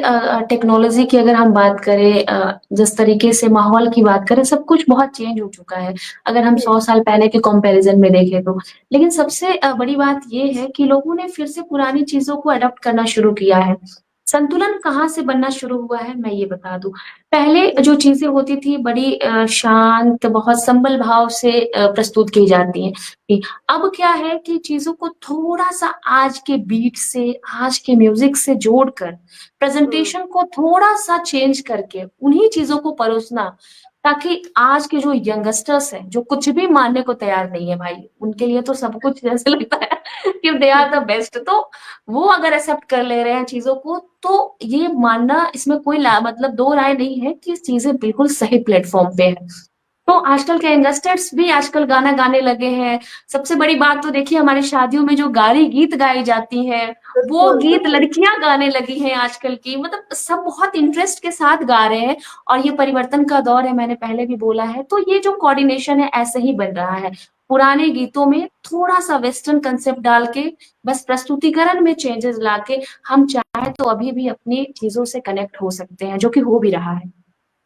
टेक्नोलॉजी की अगर हम बात करें, जिस तरीके से माहौल की बात करें, सब कुछ बहुत चेंज हो चुका है अगर हम 100 साल पहले के कंपैरिजन में देखें तो। लेकिन सबसे बड़ी बात ये है कि लोगों ने फिर से पुरानी चीजों को अडॉप्ट करना शुरू किया है। संतुलन कहाँ से बनना शुरू हुआ है मैं ये बता दूं। पहले जो चीजें होती थी बड़ी शांत, बहुत संभल भाव से प्रस्तुत की जाती हैं। अब क्या है कि चीजों को थोड़ा सा आज के बीट से, आज के म्यूजिक से जोड़कर प्रेजेंटेशन को थोड़ा सा चेंज करके उन्हीं चीजों को परोसना, ताकि आज के जो यंगस्टर्स हैं जो कुछ भी मानने को तैयार नहीं है भाई, उनके लिए तो सब कुछ जैसे लगता है कि दे आर द बेस्ट, तो वो अगर एक्सेप्ट कर ले रहे हैं चीजों को, तो ये मानना इसमें कोई मतलब दो राय नहीं है कि चीजें बिल्कुल सही प्लेटफॉर्म पे है। तो आजकल के यंगस्टर्स भी आजकल गाना गाने लगे हैं। सबसे बड़ी बात तो देखिए, हमारी शादियों में जो गारी गीत गाई जाती है वो बिल्कुल, गीत बिल्कुल। लड़कियां गाने लगी हैं आजकल की, मतलब सब बहुत इंटरेस्ट के साथ गा रहे हैं। और ये परिवर्तन का दौर है, मैंने पहले भी बोला है, तो ये जो कोऑर्डिनेशन है ऐसे ही बन रहा है। पुराने गीतों में थोड़ा सा वेस्टर्न कंसेप्ट डाल के, बस प्रस्तुतिकरण में चेंजेस लाके हम चाहे तो अभी भी अपनी चीजों से कनेक्ट हो सकते हैं, जो कि हो भी रहा है।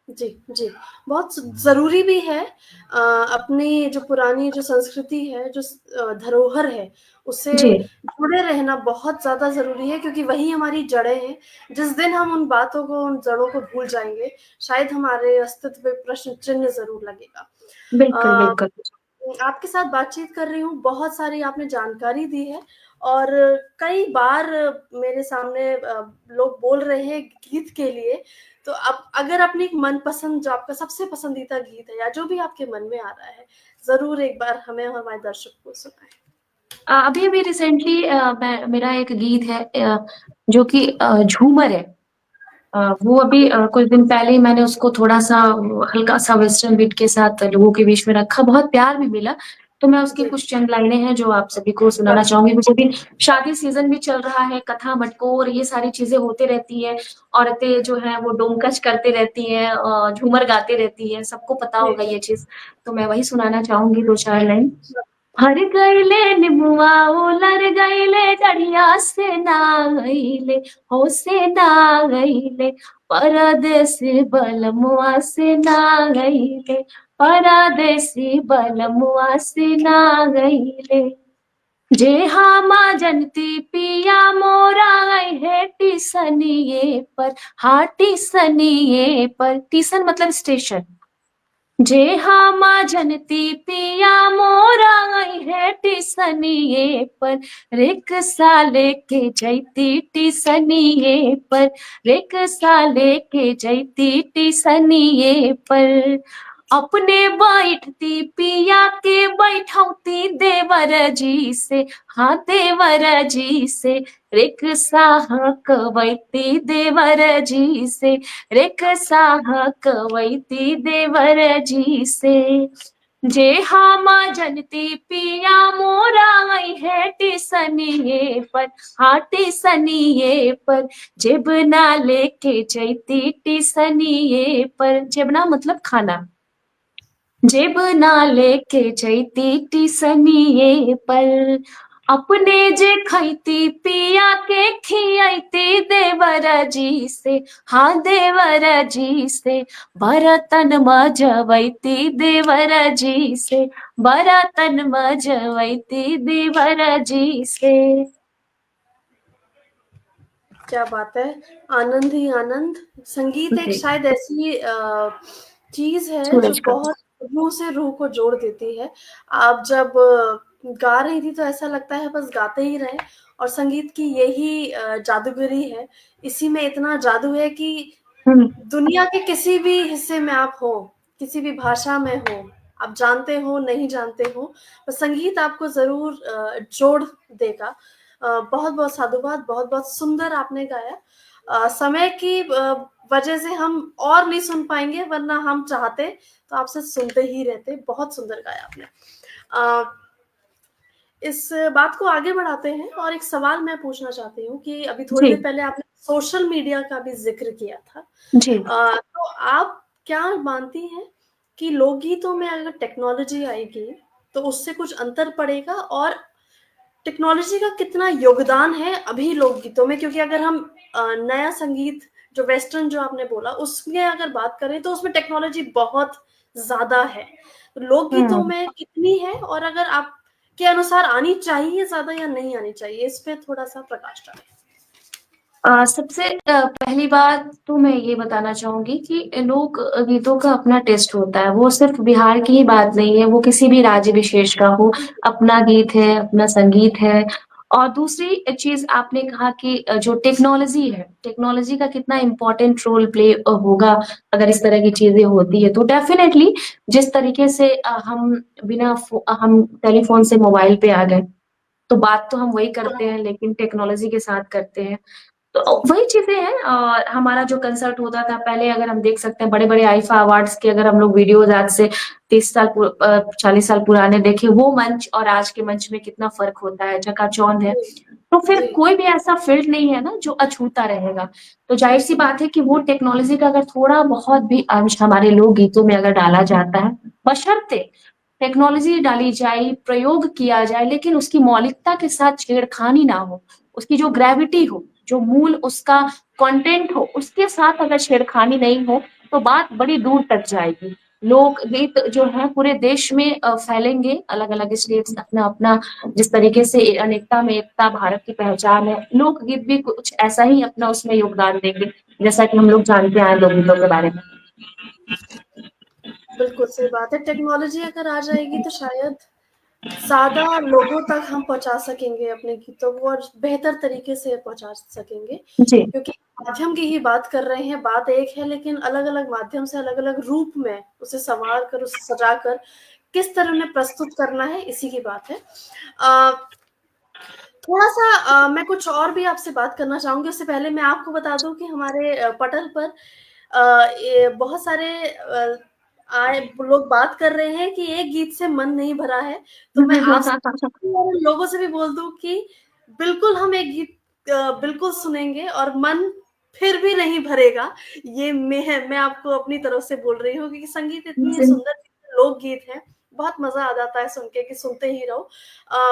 जी, जी। बहुत ज़रूरी भी है अपनी जो पुरानी जो संस्कृति है, जो धरोहर है, उससे जी जुड़े रहना बहुत ज़्यादा ज़रूरी है, क्योंकि वही हमारी जड़ें हैं। जिस दिन हम उन बातों को, उन जड़ों को भूल जाएँगे, शायद हमारे अस्तित्व पे प्रश्न चिन्ह ज़रूर लगेगा। बिल्कुल अ, बिल्कुल। आपके साथ बातचीत कर रही हूँ, बहुत सारी आपने जानकारी दी है और कई बार मेरे सामने लोग बोल रहे हैं गीत के लिए, तो अब अगर अपनी मनपसंद जो आपका सबसे पसंदीदा गीत है या जो भी आपके मन में आ रहा है, ज़रूर एक बार हमें और हमारे दर्शक को सुनाएँ। अभी अभी रिसेंटली मेरा एक गीत है जो कि झूमर है। वो अभी कुछ दिन पहले ही मैंने उसको थोड़ा सा हल्का सा वेस्टर्न बीट के साथ लोगों के बीच में रखा, बहुत प्यार भी मिला। तो मैं उसकी जी, कुछ चंद लाइनें हैं जो आप सभी को सुनाना बस। चाहूंगी। मुझे भी शादी सीजन भी चल रहा है, कथा मटकोर ये सारी चीजें होती रहती है। औरतें जो है वो डोमकच करते रहती हैं, झूमर गाते रहती हैं, सबको पता जी, होगा ये चीज। तो मैं वही सुनाना चाहूंगी दो चार लाइन। हर गईले निमुआ उलर गईले डढ़िया से ना गईले, हो से ना गईले, परदेसी बलमुआ से ना गईले, परदेसी बलमुआ से ना गईले। जे हामा जनती पिया मोरा आई है टिसनिए पर, हाँ टिसनिए पर, टिसन मतलब स्टेशन। जे हामा जनती पिया मोरा आई है टिसनिए पर, रिक्शा लेके जैती टिसनिए पर, रिक्शा लेके जैती टिसनिए पर। अपने बैठती पिया के बैठौती देवर जी से, हाँ देवर जी से, रिक्शा हकवैती देवर जी से, रिक्शा हकवैती देवर जी से। जे हामा जनती पिया मोरा आई है टिसनिए पर, हाँ टिसनिए पर, जेबना लेके जैती टिसनिए पर, जेबना मतलब खाना, जेबना लेके जैती टिसनिए पर। अपने जे खैती पिया के खियैती देवर जी से, हाँ देवर जी से, बरतन मजवैती देवर जी से, बरतन मजवैती देवर जी से। क्या बात है! आनंद ही आनंद। संगीत एक जी शायद ऐसी चीज़ है जो सूरज का। बहुत रूह से रूह को जोड़ देती है। आप जब गा रही थी तो ऐसा लगता है बस गाते ही रहें, और संगीत की यही जादूगरी है। इसी में इतना जादू है कि हम्म दुनिया के किसी भी हिस्से में आप हो, किसी भी भाषा में हो, आप जानते हो, नहीं जानते हो, बस संगीत आपको ज़रूर जोड़ देगा। बहुत-बहुत साधुवाद, बहुत-बहुत सुंदर आपने गाया। समय की वजह से हम और नहीं सुन पाएँगे, वरना हम चाहते तो आपसे सुनते ही रहते। बहुत सुंदर गाया आपने। अ, इस बात को आगे बढ़ाते हैं और एक सवाल मैं पूछना चाहती हूँ कि अभी थोड़ी जी देर पहले आपने सोशल मीडिया का भी ज़िक्र किया था। जी। तो आप क्या मानती हैं कि लोकगीतों में अगर टेक्नोलॉजी आएगी, तो उससे कुछ अंतर पड़ेगा? और टेक्नोलॉजी का कितना योगदान है अभी लोकगीतों में? क्योंकि अगर हम नया संगीत जो वेस्टर्न जो आपने बोला, उसमें अगर बात करें तो उसमें टेक्नोलॉजी बहुत ज़्यादा है। तो लोकगीतों हम्म में कितनी है, और अगर आपके अनुसार आनी चाहिए ज़्यादा या नहीं आनी चाहिए? इस पे थोड़ा-सा प्रकाश डालें। सबसे पहली बात तो मैं ये बताना चाहूँगी कि लोक गीतों का अपना टेस्ट होता है, वो सिर्फ़ बिहार की ही बात नहीं है, वो किसी भी राज्य विशेष का हो, अपना गीत है, अपना संगीत है। और दूसरी चीज़ आपने कहा कि जो टेक्नोलॉज़ी है, टेक्नोलॉज़ी का कितना इम्पोर्टेंट रोल प्ले होगा अगर इस तरह की चीज़ें होती है, तो डेफ़िनेटली जिस तरीके से हम टेलीफ़ोन से मोबाइल पे आ गए, तो बात तो हम वही करते हैं लेकिन टेक्नोलॉज़ी के साथ करते हैं। तो वही चीज़ें हैं हमारा जो कंसर्ट होता था पहले अगर हम देख सकते हैं बड़े-बड़े आईफा अवार्ड्स के अगर हम लोग वीडियोज़ आज से 30 साल 40 साल पुराने देखें, वो मंच और आज के मंच में कितना फ़र्क होता है, चकाचौंध है। जी, तो फिर जी, कोई भी ऐसा फ़ील्ड नहीं है ना जो अछूता रहेगा। तो ज़ाहिर-सी बात है कि वो टेक्नोलॉज़ी का अगर थोड़ा-बहुत भी अंश हमारे लोक गीतों में अगर डाला जाता है, बशर्ते टेक्नोलॉज़ी डाली जाए, प्रयोग किया जाए, लेकिन उसकी मौलिकता के साथ छेड़खानी ना हो, उसकी जो ग्रेविटी हो, जो मूल उसका कंटेंट हो, उसके साथ अगर छेड़खानी नहीं हो, तो बात बड़ी दूर तक जाएगी। लोकगीत जो है पूरे देश में फैलेंगे, अलग-अलग स्टेट्स अपना-अपना जिस तरीके से अनेकता में एकता भारत की पहचान है, लोकगीत भी कुछ ऐसा ही अपना उसमें योगदान देंगे, जैसा कि हम लोग जानते आए हैं लोकगीतों के बारे में। बिल्कुल सही बात है। टेक्नोलॉजी अगर आ जाएगी तो शायद ज़्यादा लोगों तक हम पहुँचा सकेंगे अपने गीतों को और बेहतर तरीके से पहुँचा सकेंगे। जी, क्योंकि माध्यम की ही बात कर रहे हैं, बात एक है लेकिन अलग-अलग माध्यम से अलग-अलग रूप में उसे सँवार कर, उसे सजा कर किस तरह उन्हें प्रस्तुत करना है, इसी की बात है। अ, थोड़ा-सा मैं कुछ और भी आपसे बात करना चाहूँगी, उससे पहले मैं आपको बता दूँ कि हमारे पटल पर ये बहुत सारे आए लोग बात कर रहे हैं कि एक गीत से मन नहीं भरा है, तो मैं आपसे और उन लोगों से भी बोल दूँ कि बिल्कुल हम एक गीत बिल्कुल सुनेंगे और मन फिर भी नहीं भरेगा। ये मैं आपको अपनी तरफ से बोल रही हूँ क्योंकि संगीत इतनी जी, सुंदर लोकगीत है, बहुत मज़ा आ जाता है सुन के कि सुनते ही रहो।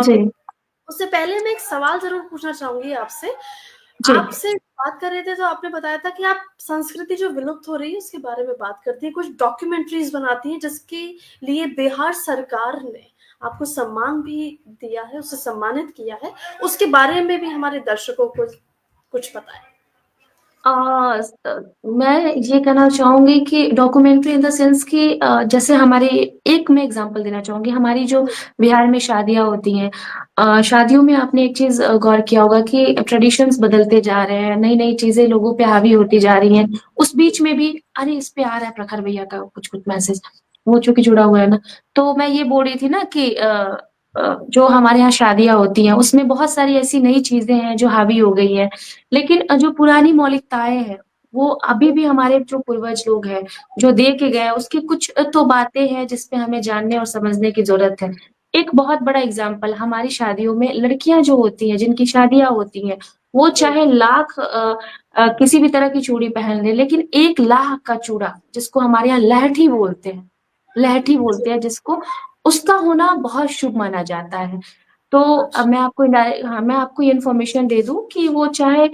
जी, उससे पहले मैं एक सवाल ज़रूर पूछना चाहूँगी आपसे। जी। आपसे बात कर रहे थे तो आपने बताया था कि आप संस्कृति जो विलुप्त हो रही है उसके बारे में बात करती हैं, कुछ डॉक्यूमेंट्रीज़ बनाती हैं जिसके लिए बिहार सरकार ने आपको सम्मान भी दिया है, उसे सम्मानित किया है। उसके बारे में भी हमारे दर्शकों को कुछ बताएँ। मैं ये कहना चाहूँगी कि डॉक्यूमेंट्री इन द सेंस कि जैसे हमारे एक मैं एग्ज़ाम्पल देना चाहूँगी, हमारी जो जी, बिहार में शादियाँ होती हैं शादियों में आपने एक चीज़ गौर किया होगा कि ट्रेडिशंस बदलते जा रहे हैं, नई-नई चीज़ें लोगों पे हावी होती जा रही हैं। उस बीच में भी अरे! इस पे आ रहा है प्रखर भैया का कुछ-कुछ मैसेज, वो चूँकि जुड़ा हुआ है ना। तो मैं ये बोल रही थी ना कि जो हमारे यहाँ शादियाँ होती हैं, उसमें बहुत सारी ऐसी नई चीज़ें हैं जो हावी हो गई हैं। लेकिन जो पुरानी मौलिकताएँ हैं, वो अभी भी हमारे जो पूर्वज लोग हैं, जो दे के गए उसकी कुछ तो बातें हैं जिस पे हमें जानने और समझने की ज़रूरत है। एक बहुत बड़ा एग्ज़ाम्पल हमारी शादियों में लड़कियाँ जो होती हैं, जिनकी शादियाँ होती हैं, वो जी, चाहे लाख किसी भी तरह की चूड़ी पहन लें, लेकिन 1 लाख का चूड़ा, जिसको हमारे यहाँ लहठी बोलते हैं, लहठी जी, बोलते हैं जिसको, उसका होना बहुत शुभ माना जाता है। तो अब अच्छा, मैं आपको ये इन्फॉर्मेशन दे दूँ कि वो चाहे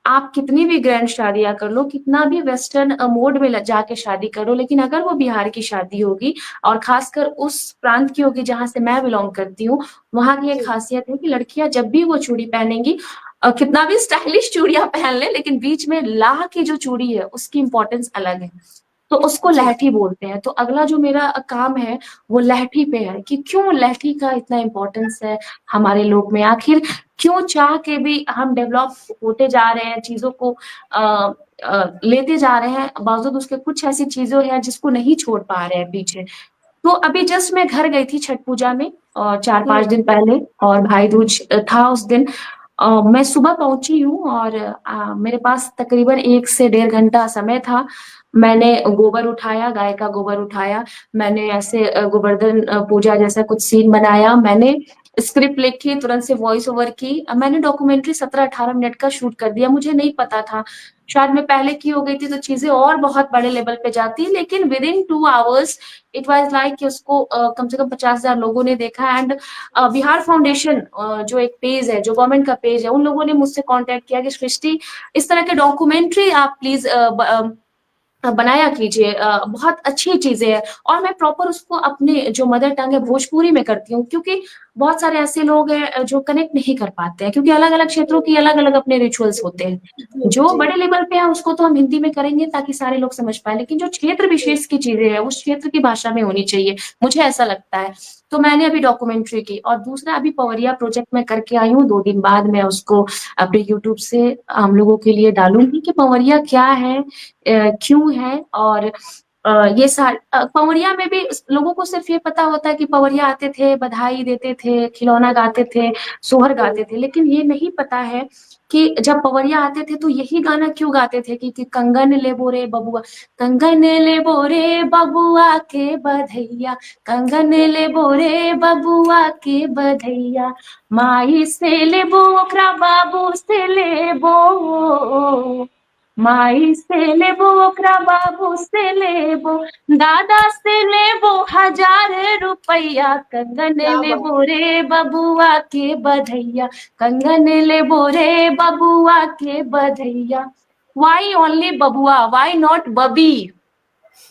आप कितनी भी ग्रैंड शादियाँ कर लो, कितना भी वेस्टर्न मोड में ल जाके शादी करो, लेकिन अगर वो बिहार की शादी होगी और ख़ासकर उस प्रांत की होगी जहाँ से मैं बिलॉन्ग करती हूँ, वहाँ की एक जी, ख़ासियत है कि लड़कियाँ जब भी वो चूड़ी पहनेंगी कितना भी स्टाइलिश चूड़ियाँ पहन लें, लेकिन बीच में लाह की जो चूड़ी है, उसकी इम्पोर्टेंस अलग है। तो उसको जी, लहठी बोलते हैं। तो अगला जो मेरा काम है, वो लहठी पे है कि क्यों लहठी का इतना इम्पोर्टेंस है हमारे लोग में। आखिर क्यों चाह के भी हम डेवलप होते जा रहे हैं, चीज़ों को लेते जा रहे हैं, बावजूद उसके कुछ ऐसी चीज़ें हैं जिसको नहीं छोड़ पा रहे हैं पीछे। तो अभी जस्ट मैं घर गई थी छठ पूजा में 4-5 हुँ, दिन पहले और भाई दूज था उस दिन। मैं सुबह पहुँची हूँ और मेरे पास तकरीबन 1 से डेढ़ घंटा समय था। मैंने गोबर उठाया, गाय का गोबर उठाया, मैंने ऐसे गोवर्धन पूजा जैसा कुछ सीन बनाया, मैंने स्क्रिप्ट लिखी, तुरंत से वॉइस ओवर की। मैंने डॉक्यूमेंट्री 17-18 मिनट का शूट कर दिया, मुझे नहीं पता था। शायद मैं पहले की हो गई थी तो चीज़ें और बहुत बड़े लेवल पे जाती, लेकिन within 2 hours it was like कि उसको कम से कम 50,000 लोगों ने देखा एंड बिहार फाउंडेशन जो एक पेज है, जो गवर्नमेंट का पेज है, उन लोगों ने मुझसे कॉन्टैक्ट किया कि सृष्टि इस तरह के डॉक्यूमेंट्री आप प्लीज़ बनाया कीजिए बहुत अच्छी चीज़ें हैं और मैं प्रॉपर उसको अपने जो मदर टंग है भोजपुरी में करती हूँ क्योंकि बहुत सारे ऐसे लोग हैं जो कनेक्ट नहीं कर पाते हैं, क्योंकि अलग अलग क्षेत्रों की अलग अलग अपने रिचुअल्स होते हैं। जी, जो जी। बड़े लेवल पे है उसको तो हम हिंदी में करेंगे ताकि सारे लोग समझ पाए, लेकिन जो क्षेत्र जी। विशेष की चीजें हैं उस क्षेत्र की भाषा में होनी चाहिए, मुझे ऐसा लगता है। तो मैंने अभी डॉक्यूमेंट्री की, और दूसरा अभी पवरिया प्रोजेक्ट में करके आई हूँ, 2 दिन बाद मैं उसको अपने यूट्यूब से हम लोगों के लिए डालूंगी कि पवरिया क्या है, क्यों है। और ये पवरिया में भी लोगों को सिर्फ ये पता होता है कि पवरिया आते थे, बधाई देते थे, खिलौना गाते थे, सोहर गाते थे, लेकिन ये नहीं पता है कि जब पवरिया आते थे तो यही गाना क्यों गाते थे कि कंगन ले बोरे बबुआ, कंगन ले बोरे बबुआ के बधैया, कंगन ले बोरे बबुआ के बधैया, माई से लेबो ओकरा बाबू से लेबो, माई से लेबो ओकरा बाबू से लेबो, दादा से लेबो 1000 रुपया, कंगन क्या बात! लेबो रे बबुआ के बधैया, कंगन लेबो रे बबुआ के बधैया। वाई ओनली बबुआ, वाई नॉट बबी?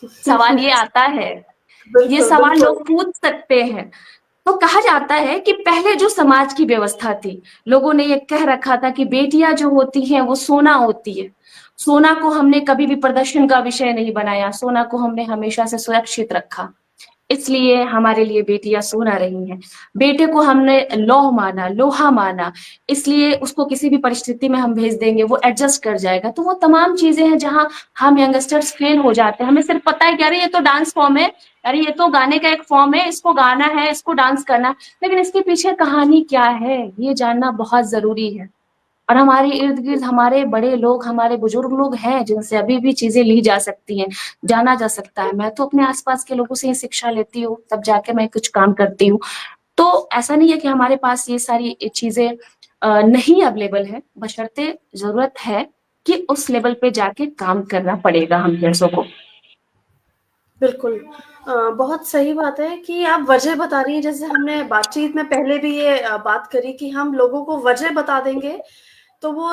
सवाल ये आता है, ये बिल्कुल, सवाल बिल्कुल। लोग पूछ सकते हैं। तो कहा जाता है कि पहले जो समाज की व्यवस्था थी, लोगों ने ये कह रखा था कि बेटियां जो होती हैं वो सोना होती है। सोना को हमने कभी भी प्रदर्शन का विषय नहीं बनाया, सोना को हमने हमेशा से सुरक्षित रखा, इसलिए हमारे लिए बेटियां सोना रही हैं। बेटे को हमने लौह माना, लोहा माना, इसलिए उसको किसी भी परिस्थिति में हम भेज देंगे, वो एडजस्ट कर जाएगा। तो वो तमाम चीजें हैं जहां हम यंगस्टर्स फेल हो जाते हैं। हमें सिर्फ पता है कि अरे ये तो डांस फॉर्म है, अरे ये तो गाने का एक फॉर्म है, इसको गाना है, इसको डांस करना है। लेकिन इसके पीछे कहानी क्या है, ये जानना बहुत जरूरी है। और हमारे इर्द गिर्द हमारे बड़े लोग, हमारे बुजुर्ग लोग हैं जिनसे अभी भी चीजें ली जा सकती हैं, जाना जा सकता है। मैं तो अपने आसपास के लोगों से ही शिक्षा लेती हूँ, तब जाके मैं कुछ काम करती हूँ। तो ऐसा नहीं है कि हमारे पास ये सारी चीजें नहीं अवेलेबल है, बशर्ते जरूरत है कि उस लेवल पे जाके काम करना पड़ेगा हम जैसों को। बिल्कुल। बहुत सही बात है कि आप वजह बता रही हैं, जैसे हमने बातचीत में पहले भी ये बात करी कि हम लोगों को वजह बता देंगे, तो वो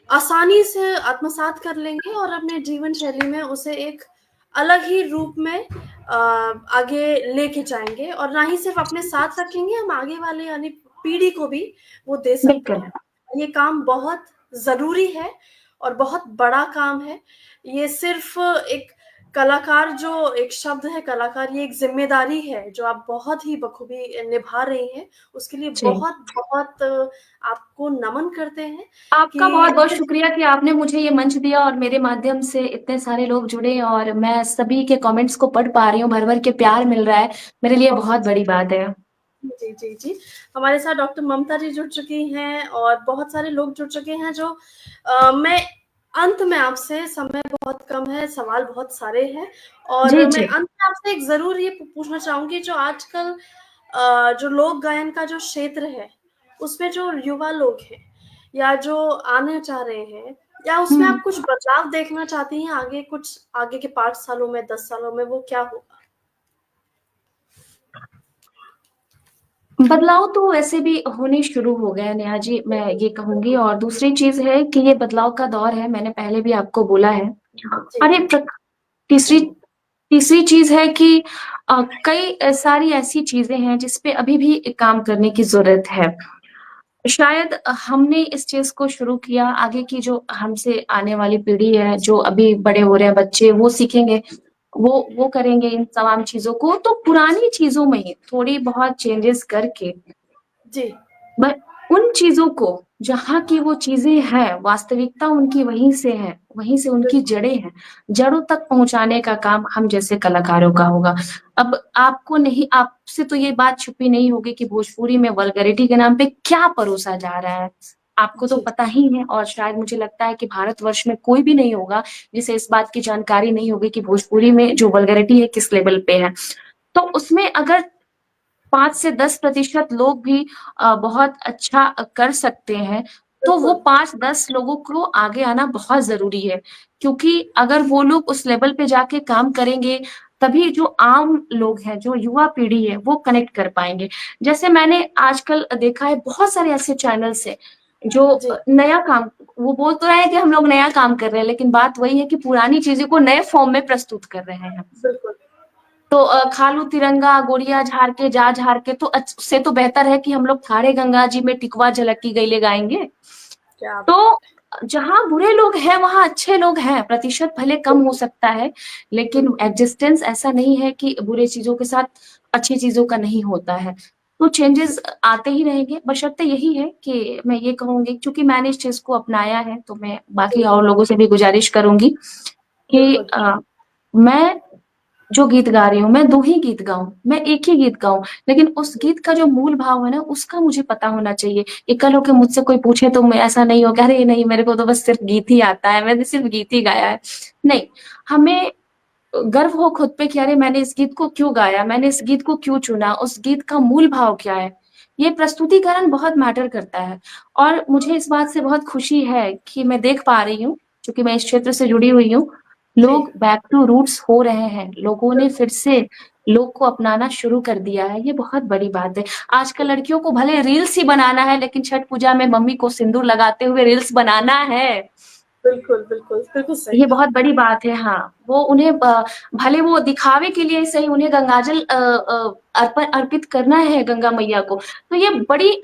आसानी से आत्मसात कर लेंगे और अपने जीवन शैली में उसे एक अलग ही रूप में आगे लेके जाएँगे, और ना ही सिर्फ़ अपने साथ रखेंगे, हम आगे वाले यानी पीढ़ी को भी वो दे सकते बिल्कुल। हैं। ये काम बहुत ज़रूरी है और बहुत बड़ा काम है। ये सिर्फ़ एक कलाकार, जो एक शब्द है कलाकार, ये एक ज़िम्मेदारी है जो आप बहुत ही बखूबी निभा रही हैं। उसके लिए जी, बहुत-बहुत आपको नमन करते हैं आपका कि बहुत बहुत शुक्रिया कि आपने मुझे ये मंच दिया और मेरे माध्यम से इतने सारे लोग जुड़े, और मैं सभी के कमेंट्स को पढ़ पा रही हूँ, भर भर के प्यार मिल रहा है, मेरे लिए बहुत बड़ी बात है। जी, जी, जी। हमारे साथ डॉक्टर ममता जी जुड़ चुकी हैं और बहुत सारे लोग जुड़ चुके हैं जो मैं अंत में आपसे, समय बहुत कम है, सवाल बहुत सारे हैं, जी और मैं जी। अंत में आपसे एक ज़रूर ये पूछना चाहूँगी, जो आजकल जो लोक गायन का जो क्षेत्र है, उसमें जो युवा लोग हैं या जो आना चाह रहे हैं, या उसमें हम्म। आप कुछ बदलाव देखना चाहती हैं आगे, कुछ आगे के 5 सालों में, 10 सालों में, वो क्या होगा? बदलाव तो वैसे भी होने शुरू हो गए हैं नेहा जी, मैं ये कहूंगी। और दूसरी चीज है कि ये बदलाव का दौर है, मैंने पहले भी आपको बोला है। जी, अरे तीसरी तीसरी चीज है कि कई सारी ऐसी चीजें हैं जिसपे अभी भी काम करने की जरूरत है। शायद हमने इस चीज को शुरू किया, आगे की जो हमसे आने वाली पीढ़ी है, जो अभी बड़े हो रहे हैं बच्चे, वो सीखेंगे, वो करेंगे इन तमाम चीजों को। तो पुरानी चीजों में ही थोड़ी बहुत चेंजेस करके, जी, बट उन चीजों को, जहाँ की वो चीजें हैं, वास्तविकता उनकी वहीं से है, वहीं से उनकी बिल्कुल। जड़ें हैं, जड़ों तक पहुंचाने का काम हम जैसे कलाकारों का होगा। अब आपको नहीं, आपसे तो ये बात छुपी नहीं होगी कि भोजपुरी में वल्गैरिटी के नाम पे क्या परोसा जा रहा है, आपको तो जी, पता ही है। और शायद मुझे लगता है कि भारतवर्ष में कोई भी नहीं होगा जिसे इस बात की जानकारी नहीं होगी कि भोजपुरी में जो वल्गैरिटी है किस लेवल पे है। तो उसमें अगर 5 से 10% लोग भी बहुत अच्छा कर सकते हैं, तो वो बिल्कुल। 5-10 लोगों को आगे आना बहुत जरूरी है। क्योंकि अगर वो लोग उस लेवल पे जाके काम करेंगे, तभी जो आम लोग हैं, जो युवा पीढ़ी है, वो कनेक्ट कर पाएंगे। जैसे मैंने आजकल देखा है, बहुत सारे ऐसे चैनल्स हैं जो जी, नया काम, वो बोल तो रहे हैं कि हम लोग नया काम कर रहे हैं, लेकिन बात वही है कि पुरानी चीजें को नए फॉर्म में प्रस्तुत कर रहे हैं। बिल्कुल। तो खालू तिरंगा गोरिया झाड़ के जा झाड़ के, तो उससे तो बेहतर है कि हम लोग थारे गंगा जी में टिकवा झलकी गईले गाएंगे। क्या तो बात है। जहां बुरे लोग हैं वहां अच्छे लोग हैं, प्रतिशत भले कम हो बिल्कुल, सकता है, लेकिन बिल्कुल, एग्जिस्टेंस ऐसा नहीं है कि बुरे चीजों के साथ अच्छी चीजों का नहीं होता है। तो चेंजेस आते ही रहेंगे, बशर्ते यही है कि मैं ये कहूंगी, क्योंकि मैंने इस चीज को अपनाया है, तो मैं बाकी और बिल्कुल, लोगों से भी गुजारिश करूंगी कि बिल्कुल, मैं जो गीत गा रही हूँ, मैं दो ही गीत गाऊं, मैं एक ही गीत गाऊं, लेकिन उस गीत का जो मूल भाव है ना, उसका मुझे पता होना चाहिए। ये कल होके मुझसे कोई पूछे तो मैं ऐसा नहीं हो, कह रहे नहीं मेरे को तो बस सिर्फ गीत ही आता है, मैंने सिर्फ गीत ही गाया है। नहीं, हमें गर्व हो खुद पे कि अरे मैंने इस गीत को क्यों गाया, मैंने इस गीत को क्यों चुना, उस गीत का मूल भाव क्या है। ये प्रस्तुतिकरण बहुत मैटर करता है। और मुझे इस बात से बहुत खुशी है कि मैं देख पा रही हूँ, क्योंकि मैं इस क्षेत्र से जुड़ी हुई हूँ, जी, लोग बैक टू रूट्स हो रहे हैं, लोगों ने बिल्कुल, फिर से लोग को अपनाना शुरू कर दिया है। ये बहुत बड़ी बात है। आजकल लड़कियों को भले रील्स ही बनाना है, लेकिन छठ पूजा में मम्मी को सिंदूर लगाते हुए रील्स बनाना है। बिल्कुल, बिल्कुल, बिल्कुल सही ये कहा। बहुत बड़ी बात है। हाँ, वो उन्हें भले वो दिखावे के लिए सही, उन्हें गंगाजल अर्पित करना है गंगा मैया को, तो ये बड़ी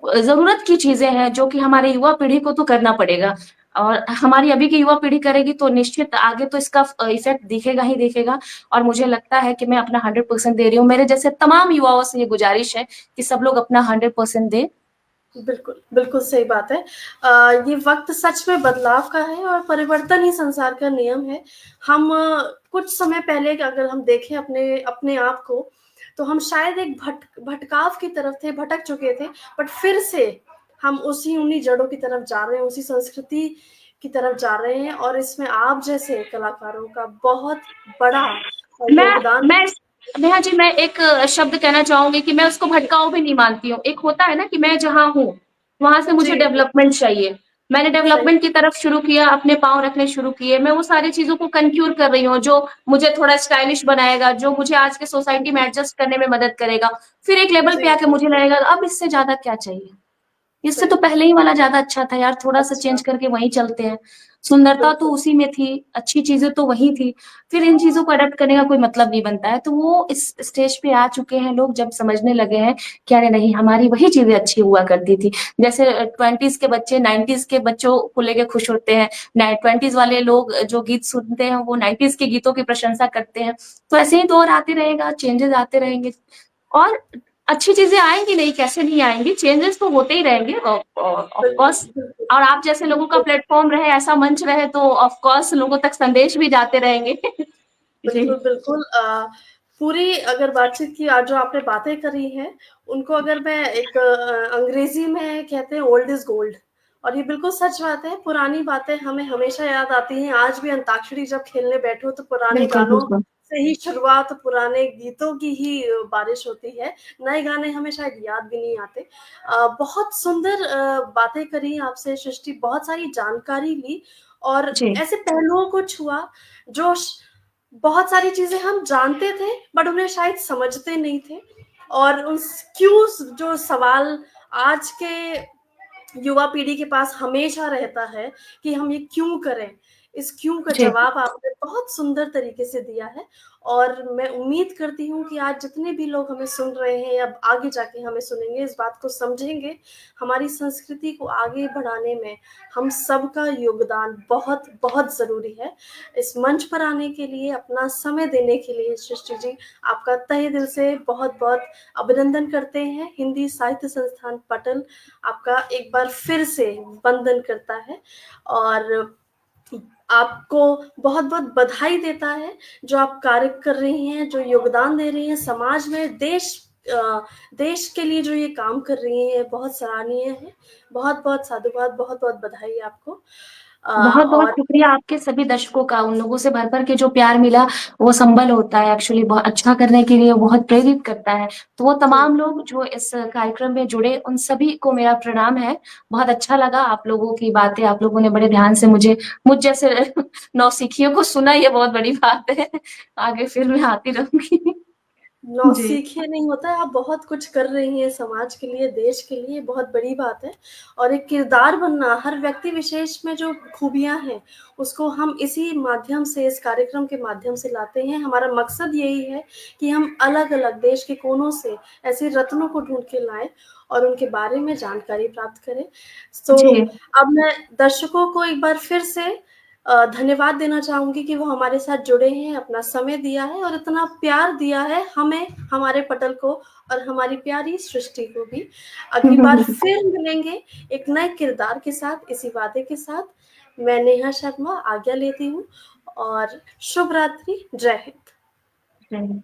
जरूरत की चीजें हैं जो कि हमारे युवा पीढ़ी को तो करना पड़ेगा। और हमारी अभी की युवा पीढ़ी करेगी तो निश्चित आगे तो इसका इफेक्ट दिखेगा ही दिखेगा। और मुझे लगता है कि मैं अपना 100% दे रही हूँ। मेरे जैसे तमाम युवाओं से ये गुजारिश है कि सब लोग अपना 100% दे। बिल्कुल, बिल्कुल सही बात है। ये वक़्त सच में बदलाव का है और परिवर्तन ही संसार का नियम है। हम कुछ समय पहले अगर हम देखें अपने अपने आप को, तो हम शायद एक भटकाव की तरफ थे, भटक चुके थे, बट फिर से हम उन्हीं जड़ों की तरफ जा रहे हैं, उसी संस्कृति की तरफ जा रहे हैं और इसमें आप जैसे कलाकारों का बहुत बड़ा मैं योगदान मैं नेहा जी, मैं एक शब्द कहना चाहूंगी कि मैं उसको भटकाव भी नहीं मानती हूँ। एक होता है ना कि मैं जहाँ हूँ वहां से जी, मुझे डेवलपमेंट चाहिए। मैंने सही, डेवलपमेंट की तरफ शुरू किया, अपने पाँव रखने शुरू किए, मैं वो सारी चीजों को कंक्यूर कर रही हूँ जो मुझे थोड़ा स्टाइलिश बनाएगा, जो मुझे आज के सोसाइटी में एडजस्ट करने में मदद करेगा। फिर एक लेवल पे जी, आके मुझे लगेगा अब इससे ज्यादा क्या चाहिए, इससे तो सही, पहले ही वाला ज्यादा अच्छा था यार, थोड़ा सा अच्छा, चेंज करके वहीं चलते हैं। सुंदरता तो बिल्कुल, उसी में थी, अच्छी चीजें तो वही थी। फिर इन चीजों को अडेप्ट करने का कोई मतलब नहीं बनता है। तो वो इस स्टेज पे आ चुके हैं लोग, जब समझने लगे हैं कि अरे नहीं, हमारी वही चीजें अच्छी हुआ करती थी। जैसे 20s के बच्चे 90s के बच्चों को लेके खुश होते हैं, 20s वाले लोग जो गीत सुनते हैं वो 90s के गीतों की प्रशंसा करते हैं। तो ऐसे ही दौर आते रहेगा, चेंजेस आते रहेंगे। और अच्छी चीजें आएंगी नहीं, कैसे नहीं आएंगी, चेंजेस तो होते ही रहेंगे ऑफ बिल्कुल, कोर्स। बिल्कुल, और आप जैसे लोगों का प्लेटफॉर्म रहे, ऐसा मंच रहे, तो ऑफ कोर्स लोगों तक संदेश भी जाते रहेंगे। जी। बिल्कुल, बिल्कुल। पूरी अगर बातचीत की आज जो आपने बातें करी हैं, उनको अगर मैं एक अंग्रेज़ी में कहते हैं ओल्ड इज़ गोल्ड और ये बिल्कुल सच बात है। पुरानी बातें हमें हमेशा याद आती हैं। आज भी अंताक्षरी जब खेलने बैठो तो पुराने बिल्कुल गानों बिल्कुल। से ही शुरुआत, पुराने गीतों की ही बारिश होती है। नए गाने हमें शायद याद भी नहीं आते। बहुत सुंदर बातें करी आपसे सृष्टि, बहुत सारी जानकारी ली और जी ऐसे पहलुओं को छुआ जो बहुत सारी चीजें हम जानते थे बट उन्हें शायद समझते नहीं थे और उन क्यों जो सवाल आज के युवा पीढ़ी के पास हमेशा रहता है कि हम ये क्यों करें, इस क्यों का जी। जवाब आपने बहुत सुंदर तरीके से दिया है और मैं उम्मीद करती हूँ कि आज जितने भी लोग हमें सुन रहे हैं या आगे जाके हमें सुनेंगे, इस बात को समझेंगे। हमारी संस्कृति को आगे बढ़ाने में हम सबका योगदान बहुत बहुत ज़रूरी है। इस मंच पर आने के लिए, अपना समय देने के लिए सृष्टि जी, आपका तहे दिल से बहुत-बहुत अभिनंदन करते हैं। हिंदी साहित्य संस्थान पटल आपका एक बार फिर से वंदन करता है और आपको बहुत-बहुत बधाई देता है, जो आप कार्य कर रही हैं, जो योगदान दे रही हैं समाज में, देश के लिए जो ये काम कर रही हैं, बहुत सराहनीय है। बहुत-बहुत साधुवाद, बहुत-बहुत बधाई आपको। बहुत बहुत और शुक्रिया आपके सभी दर्शकों का, उन लोगों से भर भर के जो प्यार मिला वो संबल होता है एक्चुअली, बहुत अच्छा करने के लिए बहुत प्रेरित करता है। तो वो जी, तमाम लोग जो इस कार्यक्रम में जुड़े, उन सभी को मेरा प्रणाम है। बहुत अच्छा लगा आप लोगों की बातें, आप लोगों ने बड़े ध्यान से मुझ जैसे नौसिखियों को सुना, ये बहुत बड़ी बात है। आगे फिर मैं आती रहूंगी। जी। नौसिखिए नहीं होता है, आप बहुत कुछ कर रही हैं समाज के लिए, देश के लिए, बहुत बड़ी बात है। और एक किरदार बनना, हर व्यक्ति विशेष में जो खूबियाँ हैं, उसको हम इसी माध्यम से, इस कार्यक्रम के माध्यम से लाते हैं। हमारा मकसद यही है कि हम अलग-अलग देश के कोनों से ऐसे रत्नों को ढूँढ के लाएँ और उनके बारे में जानकारी प्राप्त करें। तो जी। अब मैं दर्शकों को एक बार फिर से धन्यवाद देना चाहूँगी कि वो हमारे साथ जुड़े हैं, अपना समय दिया है और इतना प्यार दिया है हमें, हमारे पटल को और हमारी प्यारी सृष्टि को भी। अगली बार फिर मिलेंगे एक नए किरदार के साथ, इसी वादे के साथ। मैं नेहा शर्मा आज्ञा लेती हूँ और शुभ रात्रि, जय हिंद। जी।